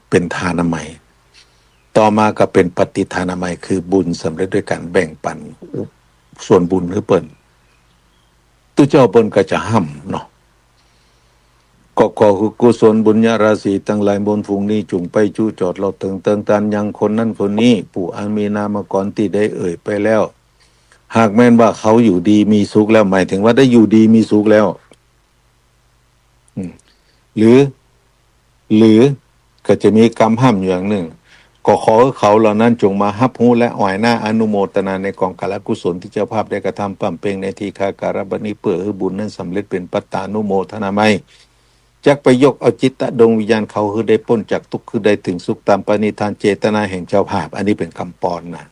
เป็นทานามัยต่อมาก็เป็นปฏิทานามัยคือบุญสำเร็จด้วยการแบ่งปันส่วนบุญคือเปิ้นตุเจ้าเปิ้นก็จะห้ำเนาะก็คือกุศลบุญญาราศีตั้งหลายบนฝูงนี้จุงไปจู้จอดเราเติงตานยังคนนั้นคนนี้ปู่อันมีนามก่อนที่ได้เอ่ยไปแล้วหากแม้นว่าเขาอยู่ดีมีสุขแล้วหมายถึงว่าได้อยู่ดีมีสุขแล้วหรือก็จะมีกรรมห้ามอย่างหนึ่งก็ขอเขาเหล่านั้นจงมาฮับหูและอ่อยหน้าอนุโมทนาในกองกาลกุศลที่เจ้าภาพได้กระทำปั่มเปงในทีฆาการบัดนี้เพื่อให้บุญนั้นสำเร็จเป็นปัตตานุโมทนาไมจักไปยกเอาจิตตะดวงวิญญาณเขาคือได้พ้นจากทุกข์คือได้ถึงสุขตามปณิธานเจตนาแห่งเจ้าภาพอันนี้เป็นคำปอนนะ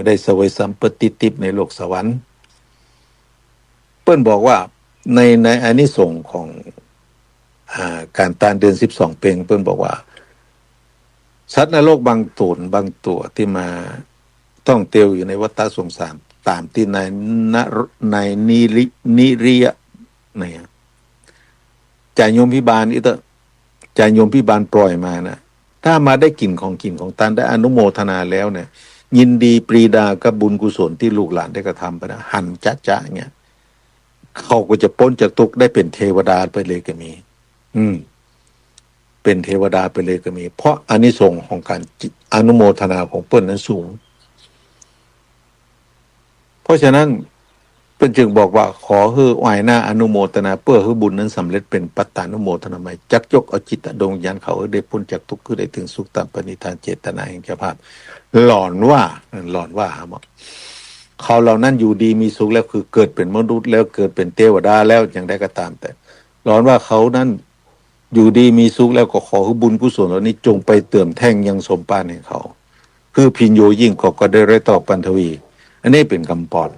ได้เสวยสัมปติทิพย์ในโลกสวรรค์เปิ้นบอกว่าในอานิสงส์ของการตานเดือน12เพ็งเปิ้นบอกว่าสัตว์ในโลกบางตัวที่มาต้องเตียวอยู่ในวัฏสงสารตามที่ในนิริยะเนี่ยจ่ายโยมพิบาลนี่จ่ายโยมพิบาลปล่อยมานะถ้ามาได้กลิ่นของตานได้อนุโมทนาแล้วเนี่ยยินดีปรีดากับบุญกุศลที่ลูกหลานได้กระทำไปนะหันจ๊ะเงี้ยเขาก็จะพ้นจากทุกข์ได้เป็นเทวดาไปเลยก็มีเป็นเทวดาไปเลยก็มีเพราะอานิสงส์ของการอนุโมทนาของเปิ้ลนั้นสูงเพราะฉะนั้นเปิ้ลจึงบอกว่าขอให้อ่อยหน้าอนุโมทนาเพื่อให้บุญนั้นสำเร็จเป็นปัตตานุโมทนาใหม่จักยกเอาจิตดวงวิญญาณเขาได้พ้นจากทุกข์คือได้ถึงสุขตามปณิธานเจตนาแห่งเจ้าภาพหลอนว่าครับเขาเหล่านั้นอยู่ดีมีสุขแล้วคือเกิดเป็นมนุษย์แล้วเกิดเป็นเทวดาแล้วอย่างใดก็ตามแต่หลอนว่าเขานั้นอยู่ดีมีสุขแล้วก็ขอให้บุญกุศลเหล่านี้จงไปเติมแท่งยังสมปานให้เขาคือพินโยยิ่งก็ได้ไรต่อปันทวีอันนี้เป็นคำปอน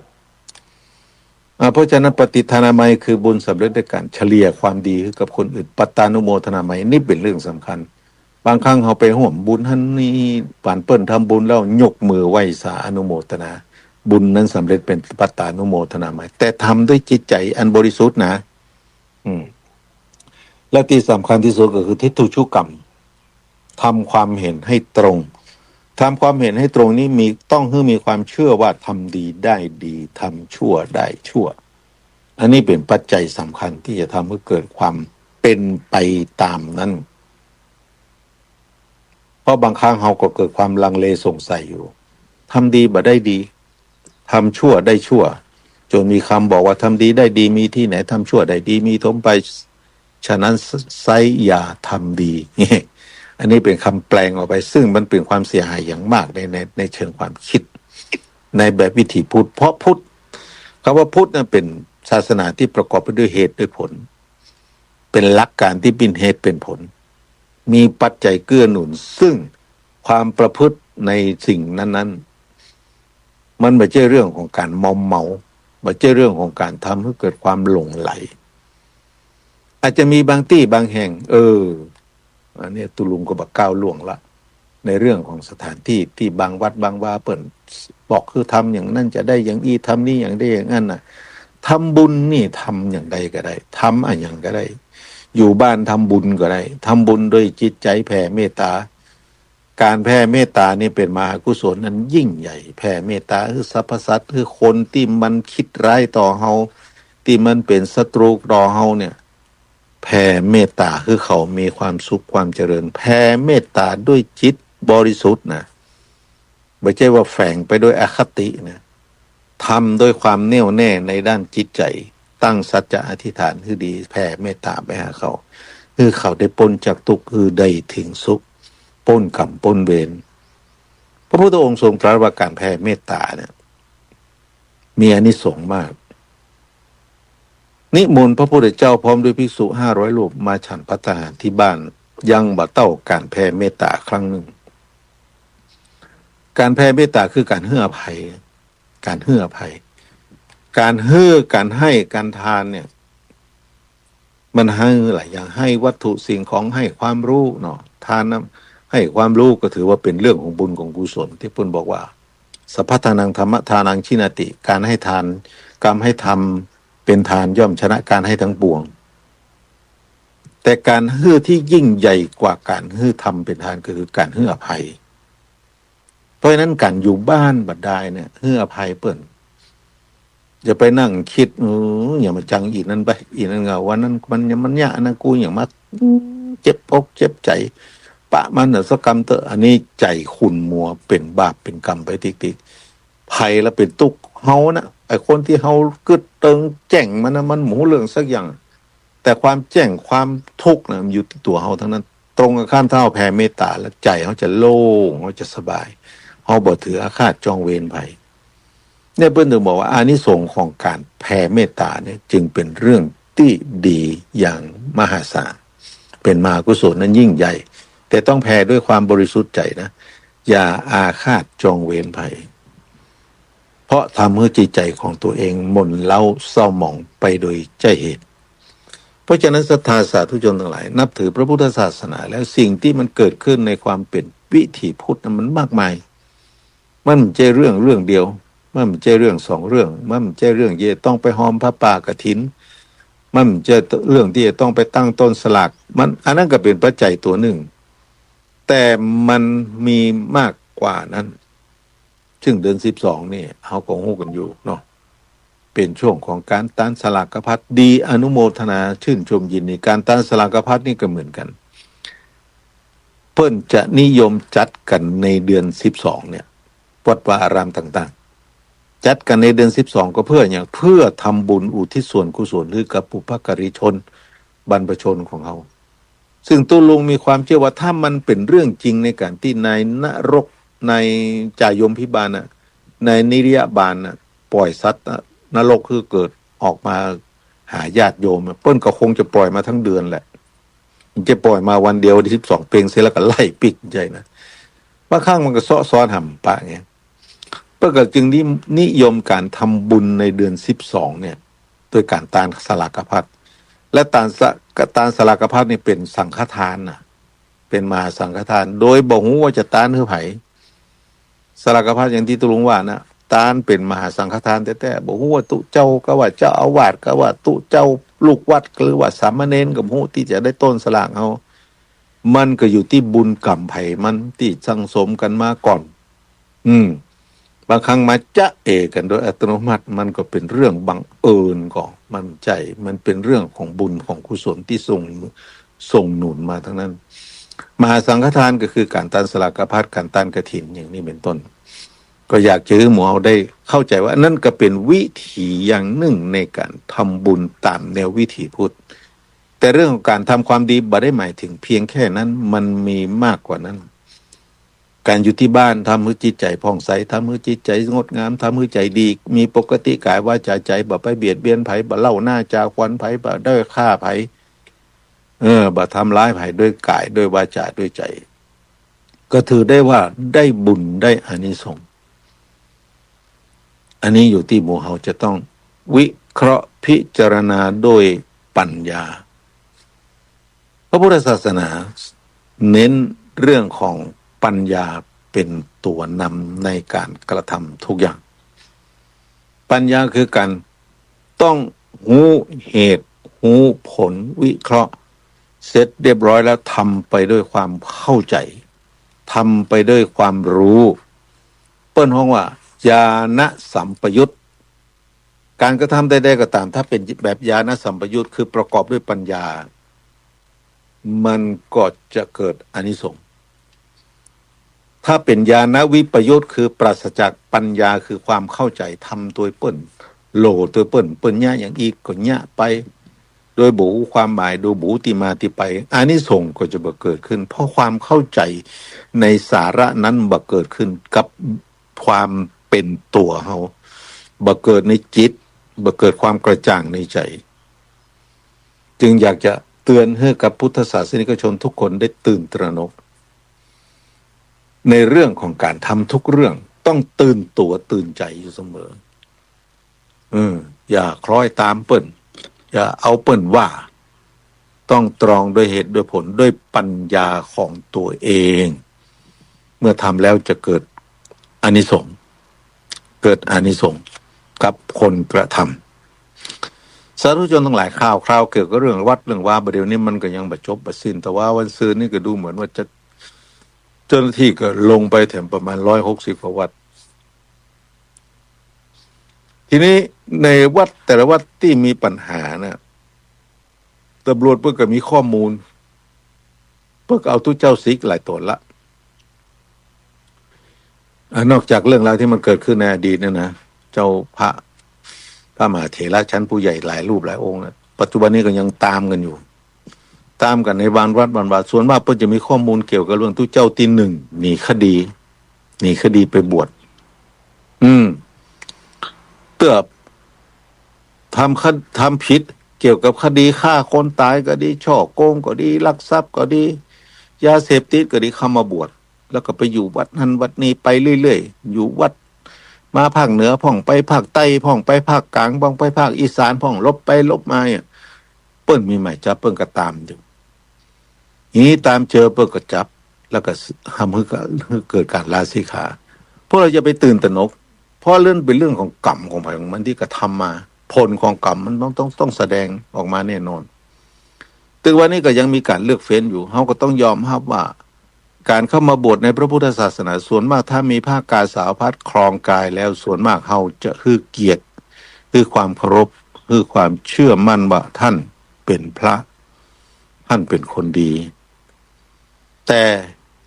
เพราะฉะนั้นปฏิทานามัยคือบุญสำเร็จด้วยการเฉลี่ยความดีให้กับคนอื่นปัตตานุโมทนามัยนี่เป็นเรื่องสำคัญบางครั้งเขาไปห่วมบุญท่านนี้ป่านเปิ้นทำบุญแล้วยกมือไหว้สาอนุโมทนาบุญนั้นสำเร็จเป็นปัตตานุโมทนาใหม่แต่ทำด้วยจิตใจอันบริสุทธิ์นะ และที่สำคัญที่สุดก็คือทิฏฐุชุกรรมทำความเห็นให้ตรงทำความเห็นให้ตรงนี้ต้องให้มีความเชื่อว่าทำดีได้ดีทำชั่วได้ชั่วอันนี้เป็นปัจจัยสำคัญที่จะทำให้เกิดความเป็นไปตามนั้นเพราะบางครั้งเราก็เกิดความลังเลสงสัยอยู่ทำดีบ่ได้ดีทำชั่วได้ชั่วจนมีคำบอกว่าทำดีได้ดีมีที่ไหนทำชั่วได้ดีมีทมไปฉะนั้นไซอย่าทำดีอันนี้เป็นคำแปลงออกไปซึ่งมันเป็นความเสียหายอย่างมากในเชิงความคิดในแบบวิถีพุทธเพราะพุทธคำว่าพุทธนั้นเป็นศาสนาที่ประกอบไปด้วยเหตุด้วยผลเป็นหลักการที่เป็นเหตุเป็นผลมีปัจจัยเกื้อหนุนซึ่งความประพฤติในสิ่งนั้นๆมันไม่ใช่เรื่องของการมอมเมาไม่ใช่เรื่องของการทำให้เกิดความหลงไหลอาจจะมีบางที่บางแห่งอันนี้ตุลุงก็บอกก้าวล่วงละในเรื่องของสถานที่ที่บางวัดบางวาเปิ่นบอกคือทำอย่างนั้นจะได้อย่างอีทำนี่อย่างได้อย่างนั้นน่ะทำบุญนี่ทำอย่างใดก็ได้ทำอะไรอย่างก็ได้อยู่บ้านทำบุญก็ได้ทำบุญโดยจิตใจแผ่เมตตาการแผ่เมตตานี่เป็นมหากุศลนั้นยิ่งใหญ่แผ่เมตตาคือสรรพสัตว์คือคนที่มันคิดร้ายต่อเฮาที่มันเป็นศัตรูต่อเฮาเนี่ยแผ่เมตตาคือเขามีความสุขความเจริญแผ่เมตตาด้วยจิตบริสุทธิ์นะไม่ใช่ว่าแฝงไปด้วยอคตินะทำด้วยความแน่วแน่ในด้านจิตใจตั้งสัจจะอธิษฐานคือดีแผ่เมตตาไปหาเขาคือเขาได้พ้นจากทุกข์คือได้ถึงสุขพ้นกรรมพ้นเวรพระพุทธองค์ทรงตรัสว่าการแผ่เมตตาเนี่ยมีอานิสงส์มากนิมนต์พระพุทธเจ้าพร้อมด้วยภิกษุ500 รูปมาฉันภัตตาหารที่บ้านยังบ่เต้าการแผ่เมตตาครั้งหนึ่งการแผ่เมตตาคือการให้อภัยการให้อภัยการให้การทานเนี่ยมันให้หลายอย่างให้วัตถุสิ่งของให้ความรู้เนาะทานนะให้ความรู้ก็ถือว่าเป็นเรื่องของบุญของกุศลที่เพิ่นบอกว่าสัพพทานังธรรมทานังชินาติการให้ทานการให้ทำเป็นทานย่อมชนะการให้ทั้งปวงแต่การให้ที่ยิ่งใหญ่กว่าการให้ทำเป็นทานก็คือการให้อภัยเพราะฉะนั้นการอยู่บ้านบัดได้เนี่ยให้อภัยเปิ้นจะไปนั่งคิดอย่ามาจังอีกนั้นไปอีกนั้นเงาวันนั้นมันยะนะกูอย่างมาเจ็บอกเจ็บใจปะมันสักกรรมเตอะอันนี้ใจขุ่นมัวเป็นบาปเป็นกรรมไปติ๊กๆภัยแล้วเป็นตุกเฮานะไอคนที่เฮากึดเติงแจ้งมันนะมันหมูเรื่องสักอย่างแต่ความแจ้งความทุกข์นะมันอยู่ที่ตัวเฮาทั้งนั้นตรงกับข้ามเท่าแผ่เมตตาแล้วใจเขาจะโล่งเขาจะสบายเฮาบ่ถืออาฆาตจองเวรภัยเนี่ยเพื่อนถึงบอกว่าอานิสงส์ของการแผ่เมตตาเนี่ยจึงเป็นเรื่องที่ดีอย่างมหาศาลเป็นมหากุศลนั้นยิ่งใหญ่แต่ต้องแผ่ด้วยความบริสุทธิ์ใจนะอย่าอาฆาตจองเวรภัยเพราะทำให้จิตใจของตัวเองหม่นเล้าเศร้าหมองไปโดยใจเหตุเพราะฉะนั้นศรัทธาสาธุชนทั้งหลายนับถือพระพุทธศาสนาแล้วสิ่งที่มันเกิดขึ้นในความเป็นวิถีพุทธนั้นมันมากมายมันไม่ใช่เรื่องเดียวมันไม่ใช่เรื่อง2 เรื่องมันไม่ใช่เรื่องที่ต้องไปหอมพระป่ากฐินมันไม่ใช่เรื่องที่จะต้องไปตั้งต้นสลากมันอันนั้นก็เป็นปัจจัยตัวหนึ่งแต่มันมีมากกว่านั้นซึ่งเดือน12นี่เขาก็ฮู้กันอยู่เนาะเป็นช่วงของการต้านสลากพัดดีอนุโมทนาชื่นชมยินดีการต้านสลากพัดนี่ก็เหมือนกันเพิ่นจะนิยมจัดกันในเดือน12เนี่ยวัดวาอารามต่างๆจัดกันในเดือน12ก็เพื่ออย่างเพื่อทำบุญอุทิศส่วนกุศลให้กับปุพกริชนบรรพชนของเขาซึ่งตุลุงมีความเชื่อว่าถ้ามันเป็นเรื่องจริงในการที่นายนรกในจายมพิบาลน่ะในนิริยบาลน่ะปล่อยสัตว์นรกคือเกิดออกมาหาญาติโยมเปิ้นก็คงจะปล่อยมาทั้งเดือนแหละจะปล่อยมาวันเดียว12เพลงเสร็จแล้วก็ไล่ปิดใจนะบางครั้งมันก็ซ้อนหำปะไงเปิ้นก็จึงนิยมการทำบุญในเดือน12เนี่ยโดยการตานสลากพัดและตานสลากพัดนี่เป็นสังฆทานน่ะเป็นมหาสังฆทานโดยบ่ฮู้ว่าจะตานคือไผสลากพัดอย่างที่ตุลุงว่านะตานเป็นมหาสังฆทานแต่บ่ฮู้ว่าตุเจ้าก็ว่าเจ้าอาวาสก็ว่าตุเจ้า ลูกวัดหรือว่าสามเณรกับผู้ที่จะได้ต้นสลากเอามันก็อยู่ที่บุญกรรมไผ่มันที่สังสมกันมาก่อน อืมบางครั้งมาจะเอกันโดยอัตโนมัติมันก็เป็นเรื่องบังเอิญก่อนมันใจมันเป็นเรื่องของบุญของกุศลที่ส่งหนุนมาทั้งนั้นมหาสังฆทานก็คือการตันสลากพัดการตันกฐินอย่างนี้เป็นต้นก็อยากจะให้หมู่เราได้เข้าใจว่านั่นก็เป็นวิถีอย่างหนึ่งในการทำบุญตามแนววิถีพุทธแต่เรื่องของการทำความดีบ่ได้หมายถึงเพียงแค่นั้นมันมีมากกว่านั้นการอยู่ที่บ้านทำให้จิตใจผ่องใสทำให้จิตใจงดงามทำให้ใจดีมีปกติกายวาจาใจบ่ไปเบียดเบียนไผบ่เล่าหน้าจาควันไผบ่ได้ฆ่าไผบ่ทำร้ายไผด้วยกายด้วยวาจาด้วยใจ ก็ถือได้ว่าได้บุญได้อานิสงส์อันนี้อยู่ที่หมู่เฮาจะต้องวิเคราะห์พิจารณาโดยปัญญาพระพุทธศาสนาเน้นเรื่องของปัญญาเป็นตัวนำในการกระทำทุกอย่างปัญญาคือการต้องรู้เหตุรู้ผลวิเคราะห์เสร็จเรียบร้อยแล้วทำไปด้วยความเข้าใจทำไปด้วยความรู้เปิ้นห้องว่าญาณสัมปยุตการกระทำใดๆก็ตามถ้าเป็นแบบญาณสัมปยุตคือประกอบด้วยปัญญามันก็จะเกิดอานิสงส์ถ้าเป็นญาณวิปยุตคือปราศจากปัญญาคือความเข้าใจทำตัวเปิ้นโหลตัวเปิ้นญะอย่างอีกก็ญะไปโดยบูความหมายโดยบูติมาติไปอานิสงส์ก็จะบ่เกิดขึ้นเพราะความเข้าใจในสาระนั้นบ่เกิดขึ้นกับความเป็นตัวเฮาบ่เกิดในจิตบ่เกิดความกระจ่างในใจจึงอยากจะเตือนให้กับพุทธศาสนิกชนทุกคนได้ตื่นตระหนกในเรื่องของการทำทุกเรื่องต้องตื่นตัวตื่นใจอยู่เสมออย่าคล้อยตามเปิ้นอย่าเอาเปิ้นว่าต้องตรองด้วยเหตุด้วยผลด้วยปัญญาของตัวเองเมื่อทำแล้วจะเกิดอานิสงส์กับคนกระทำสาธุชนทั้งหลายคราวเกี่ยวกับเรื่องวัดเรื่องว่าประเดี๋ยวนี้มันก็ยังบ่จบบ่สิ้นแต่ว่าวันซืนนี่ก็ดูเหมือนว่าจะเจ้าหน้าที่ก็ลงไปถึงประมาณ160กว่าวัดทีนี้ในวัดแต่ละวัดที่มีปัญหานะตำรวจเพิ่งก็มีข้อมูลเพิ่งเอาตู้เจ้าซิกหลายตนละนอกจากเรื่องราวที่มันเกิดขึ้นในอดีตเนี่ยนะเจ้าพระมหาเถระชั้นผู้ใหญ่หลายรูปหลายองค์นะปัจจุบันนี้ก็ยังตามกันอยู่ตามกันในบางวัดบางบาทส่วนมากเพิ่งจะมีข้อมูลเกี่ยวกับเรื่องตู้เจ้าที่หนึ่งหนีคดีไปบวชเตื้อทำผิดเกี่ยวกับคดีฆ่าคนตายก็ดีช่อโกงก็ดีลักทรัพย์ก็ดียาเสพติดก็ดีเข้ามาบวชแล้วก็ไปอยู่วัดนั้นวัดนี้ไปเรื่อยๆอยู่วัดมาภาคเหนือพ่องไปภาคใต้พ่องไปภาคกลางพ่องไปภาคอีสานพ่องลบไปลบมาเนี่ยเปิ้นมีหมายจับเปิ้นก็ตามอยู่นี้ตามเจอเปิ้นก็จับแล้วก็ทำให้เกิดการลาสิกขาพวกเราจะไปตื่นตระหนกเพราะเรื่องเป็นเรื่องของกรรมของมันของมันที่กระทำมาผลของกรรมมันต้องแสดงออกมาแน่นอนถึงวันนี้ก็ยังมีการเลือกเฟ้นอยู่เฮาก็ต้องยอมรับว่าการเข้ามาบวชในพระพุทธศาสนาส่วนมากถ้ามีผ้ากาสาวพัดครองกายแล้วส่วนมากเฮาจะคือเกียรติคือความเคารพคือความเชื่อมั่นว่าท่านเป็นพระท่านเป็นคนดีแต่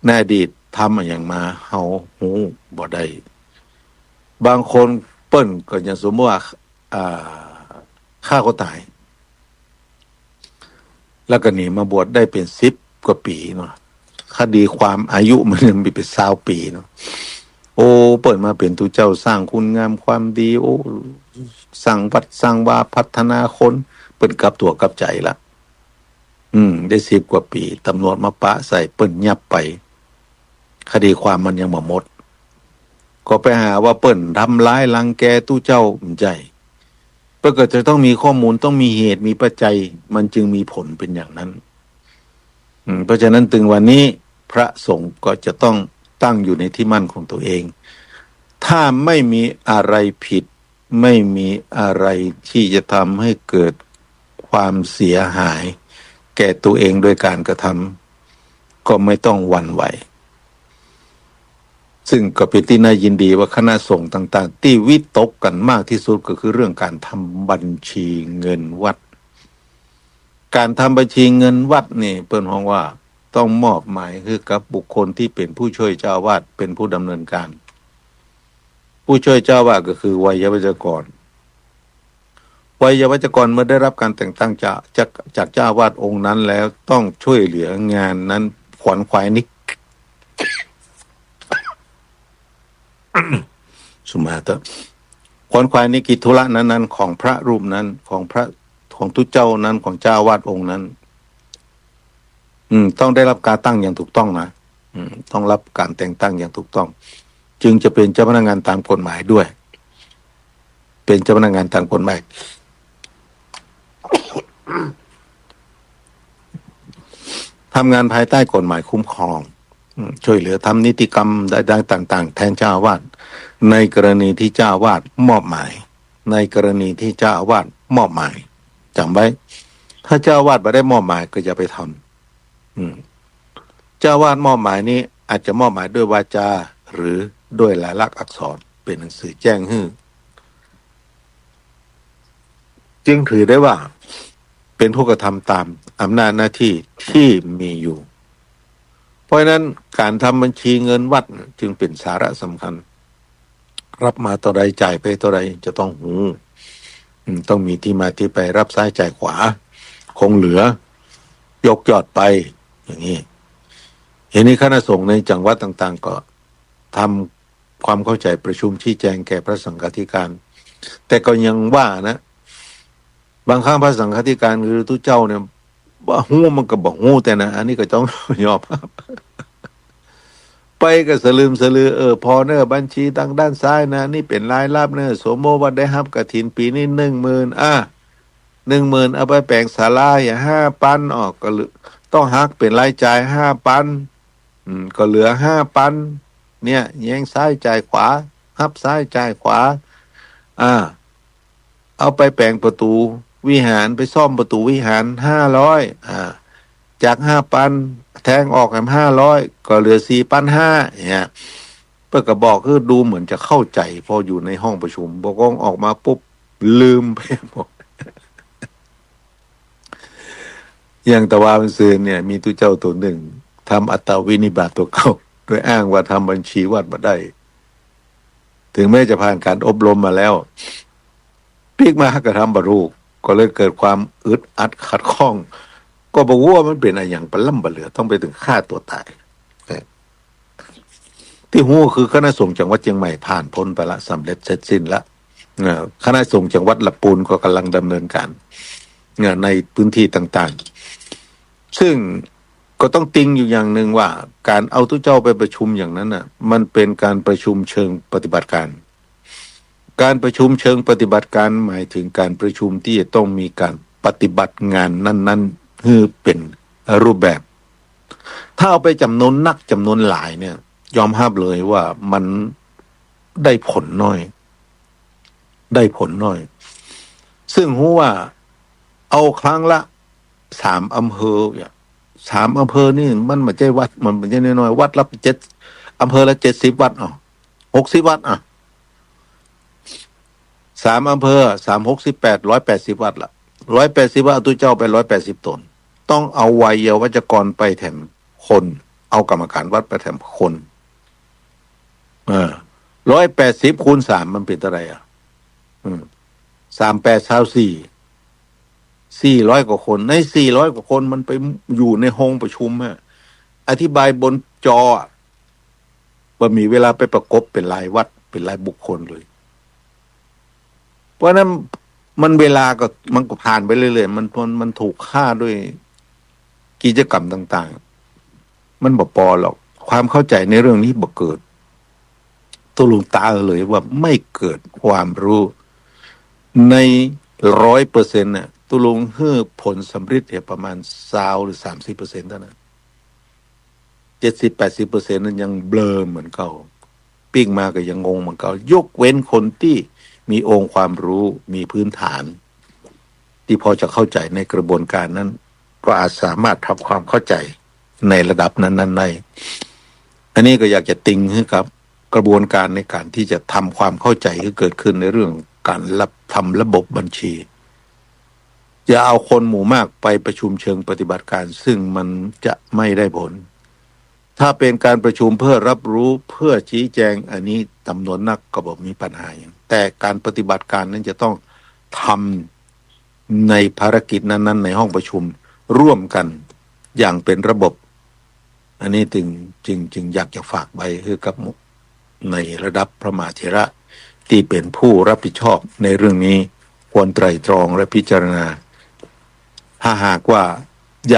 ในอดีตทำอย่างมาเฮาหูบ่ได้บางคนเปิ้นก็ยังสมมติว่าฆ่าคนตายแล้วก็หนีมาบวชได้เป็น10 กว่าปีเนาะคดีความอายุมันมีเป็น20 ปีเนาะโอ้เปิดมาเป็นตูเจ้าสร้างคุณงามความดีโอ้สร้างวัดสร้างว่าพัฒนาคนเปิ้นกลับตัวกลับใจละได้10 กว่าปีตำรวจมาปะใส่เปิ้นยับไปคดีความมันยังบ่หมดก็ไปหาว่าเปิ้นทำร้ายรังแกตู้เจ้าใจเปิ้นก็จะต้องมีข้อมูลต้องมีเหตุมีปัจจัยมันจึงมีผลเป็นอย่างนั้นเพราะฉะนั้นถึงวันนี้พระสงฆ์ก็จะต้องตั้งอยู่ในที่มั่นของตัวเองถ้าไม่มีอะไรผิดไม่มีอะไรที่จะทำให้เกิดคว ความเสียหายแก่ตัวเองโดยการกระทำก็ไม่ต้องหวั่นไหวซึ่งก็เป็นที่น่ายินดีว่าคณะสงฆ์ต่างๆที่วิตกกันมากที่สุดก็คือเรื่องการทำบัญชีเงินวัดการทำบัญชีเงินวัดนี่เปิ้นฮ้องว่าต้องมอบหมายคือกับบุคคลที่เป็นผู้ช่วยเจ้าวาดเป็นผู้ดำเนินการผู้ช่วยเจ้าวาดก็คือไวยาวัจกรเมื่อได้รับการแต่งตั้งจากเจ้าวาดองค์นั้นแล้วต้องช่วยเหลืองานนั้นขวนขวายนิก สุมาเตอร์ขวนขวายนิกิจธุระนั้นของพระรูปนั้นของทุกเจ้านั้นของเจ้าวาดองค์นั้นต้องได้รับการตั้งอย่างถูกต้องนะต้องรับการแต่งตั้งอย่างถูกต้องจึงจะเป็นเจ้าพนักงานตามกฎหมายด้วยเป็นเจ้าพนักงานตามกฎหมายทำงานภายใต้กฎหมายคุ้มครองช่วยเหลือทำนิติกรรมได้ต่างๆแทนเจ้าอาวาสในกรณีที่เจ้าอาวาสมอบหมายในกรณีที่เจ้าอาวาสมอบหมายจำไว้ถ้าเจ้าอาวาสไม่ได้มอบหมายก็อย่าไปทำเจ้าอาวาสมอบหมายนี้อาจจะมอบหมายด้วยวาจาหรือด้วยลายลักษณ์อักษรเป็นหนังสือแจ้งให้จึงถือได้ว่าเป็นผู้กระทำตามอำนาจหน้าที่ที่มีอยู่เพราะฉะนั้นการทำบัญชีเงินวัดจึงเป็นสาระสำคัญรับมาต่อใดจ่ายไปต่อใดจะต้องต้องมีที่มาที่ไปรับซ้ายจ่ายขวาคงเหลือยกยอดไปอย่างนี้เห็นนี้คณะสงฆ์ในจังหวัดต่างๆก็ทำความเข้าใจประชุมชี้แจงแก่พระสังฆาธิการแต่ก็ยังว่านะบางครั้งพระสังฆาธิการหรือทุกเจ้าเนี่ยว่าหู้มันก็บอกหู้แต่นะอันนี้ก็ต้องยอมรับไปก็สลืมสลือพอเนอบัญชีทางด้านซ้ายนะนี่เป็นรายรับเนอสมมติว่าได้รับกฐินปีนี้10,000 10,000เอาไปแปลงศาลาอย่า5,000ออกก็ต้องหักเป็นรายจ่าย5,000ก็เหลือ5,000เนี่ยแย่งซ้ายจ่ายขวาหับซ้ายจ่ายขวาเอาไปแปลงประตูวิหารไปซ่อมประตูวิหาร500จาก5,000แทงออกกัน500ก็เหลือ4,500เนี่ยเพื่อก็บอกคือดูเหมือนจะเข้าใจพออยู่ในห้องประชุมบอกว่าออกมาปุ๊บลืมไปหมด อย่างตะวามันซื้อเนี่ยมีตู้เจ้าตัวหนึ่งทำอัตวินิบาตตัวเก่าโดยอ้างว่าทำบัญชีวัดมาได้ถึงแม้จะผ่านการอบรมมาแล้วปีกมาก็ทำบรรลุก็เลยเกิดความอึดอัดขัดข้องก็บอกว่ามันเป็นอะไรอย่างปล้ำปเหลือต้องไปถึงฆ่าตัวตายที่หู้คือคณะสงฆ์จังหวัดเชียงใหม่ผ่านพ้นไปละสำเร็จเสร็จสิ้นละคณะสงฆ์จังหวัดละปูนก็กำลังดำเนินการในพื้นที่ต่างๆซึ่งก็ต้องติ้งอยู่อย่างหนึ่งว่าการเอาทุกเจ้าไปประชุมอย่างนั้นน่ะมันเป็นการประชุมเชิงปฏิบัติการการประชุมเชิงปฏิบัติการหมายถึงการประชุมที่จะต้องมีการปฏิบัติงานนั้นๆคือเป็นรูปแบบถ้าเอาไปจำนวนนักจำนวนหลายเนี่ยยอมรับเลยว่ามันได้ผลน้อยซึ่งรู้ว่าเอาครั้งละ3 อำเภอเนี่ย3 อำเภอนี่มันไม่ใช่วัดมันไม่ใช่น้อยๆวัดละ7 อำเภอละ70 วัด60 วัด3 อำเภอ368 180 วัดละ180 วัดตัวเจ้าไป180 ตนต้องเอาวัยวัจกรไปแถมคนเอากรรมการวัดไปแถมคน180 คูณ 3มันเป็นเท่าไหร่38 24 400 กว่าคนใน400 กว่าคนมันไปอยู่ในห้องประชุมอธิบายบนจอว่ามีเวลาไปประกบเป็นรายวัดเป็นรายบุคคลเลยเพราะนั้นมันเวลาก็มันก็ผ่านไปเรื่อยๆมันถูกฆ่าด้วยกิจกรรมต่างๆมันบ่พอหรอกความเข้าใจในเรื่องนี้บ่เกิดตัวลุงตาเลยว่าไม่เกิดความรู้ใน100%น่ะตัวลุงให้ผลสำเร็จประมาณ20หรือ30%เท่านั้น70-80%นั้นยังเบลอเหมือนเก่าปิ้งมาก็ยังงงเหมือนเก่ายกเว้นคนที่มีองค์ความรู้มีพื้นฐาน ที่พอจะเข้าใจในกระบวนการนั้นก็อาจสามารถทำความเข้าใจในระดับนั้นๆได้อันนี้ก็อยากจะติงให้กับกระบวนการในการที่จะทำความเข้าใจที่เกิดขึ้นในเรื่องการทำระบบบัญชีอย่าเอาคนหมู่มากไปประชุมเชิงปฏิบัติการซึ่งมันจะไม่ได้ผลถ้าเป็นการประชุมเพื่อรับรู้เพื่อชี้แจงอันนี้จำนวนนักก็บอกมีปัญหาอย่างแต่การปฏิบัติการนั้นจะต้องทำในภารกิจนั้นๆในห้องประชุมร่วมกันอย่างเป็นระบบอันนี้จึงอยากจะฝากไว้คือกับในระดับพระมหาเถระที่เป็นผู้รับผิดชอบในเรื่องนี้ควรไตร่ตรองและพิจารณาถ้าหากว่าอย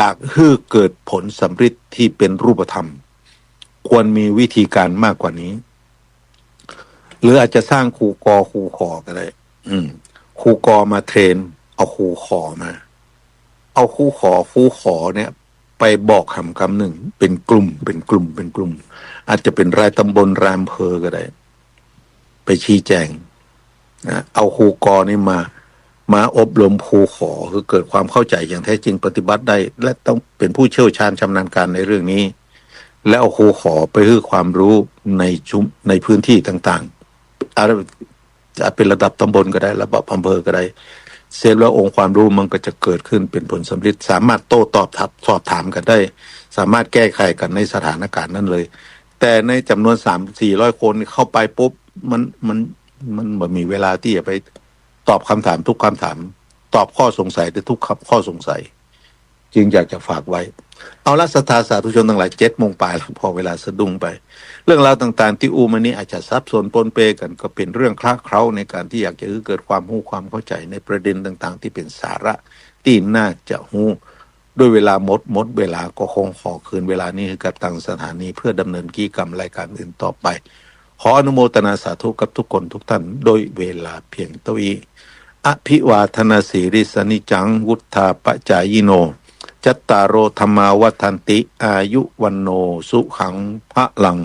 ากให้เกิดผลสำฤทธิ์ที่เป็นรูปธรรมควรมีวิธีการมากกว่านี้หรืออาจจะสร้างครูกอครูขอก็ได้ครูกอมาเทรนเอาครูขอมาเอาครูขอเนี่ยไปบอกคำหนึ่งเป็นกลุ่มอาจจะเป็นรายตำบลรายอำเภอก็ได้ไปชี้แจงนะเอาครูกอนี่มาอบรมครูขอคือเกิดความเข้าใจอย่างแท้จริงปฏิบัติได้และต้องเป็นผู้เชี่ยวชาญชำนาญการในเรื่องนี้แล้วเอาครูขอไปให้ความรู้ในพื้นที่ต่างๆอาจจะเป็นระดับตำบลก็ได้ระดับอำเภอก็ได้เสร็จแล้วองค์ความรู้มันก็จะเกิดขึ้นเป็นผลสำฤทธิ์สามารถโต้ตอบสอบถามกันได้สามารถแก้ไขกันในสถานการณ์นั้นเลยแต่ในจำนวน300-400 คนเข้าไปปุ๊บมันบ่มีเวลาที่จะไปตอบคำถามทุกคำถามตอบข้อสงสัยได้ทุกข้อสงสัยจึงอยากจะฝากไว้เอาละศรัทธาสาธุชนทั้งหลาย7 โมงปลายแล้วพอเวลาสะดุ้งไปเรื่องราวต่างๆที่มานี้อาจจะซับซ้อนปนเปกันก็เป็นเรื่องคลาเคล้าในการที่อยากจะให้เกิดความรู้ความเข้าใจในประเด็นต่างๆที่เป็นสาระที่น่าจะรู้ด้วยเวลาหมดเวลาก็คงขอคืนเวลานี้ให้กับทางสถานีเพื่อดำเนินกิจกรรมรายการอื่นต่อไปขออนุโมทนาสาธุกับทุกคนทุกท่านโดยเวลาเพียงเท่านี้อภิวาทนาสีริสนิจังวุฒาปจายโนจัตตารโอธรรมาวัฏันติอายุวันโนสุขังพระลัง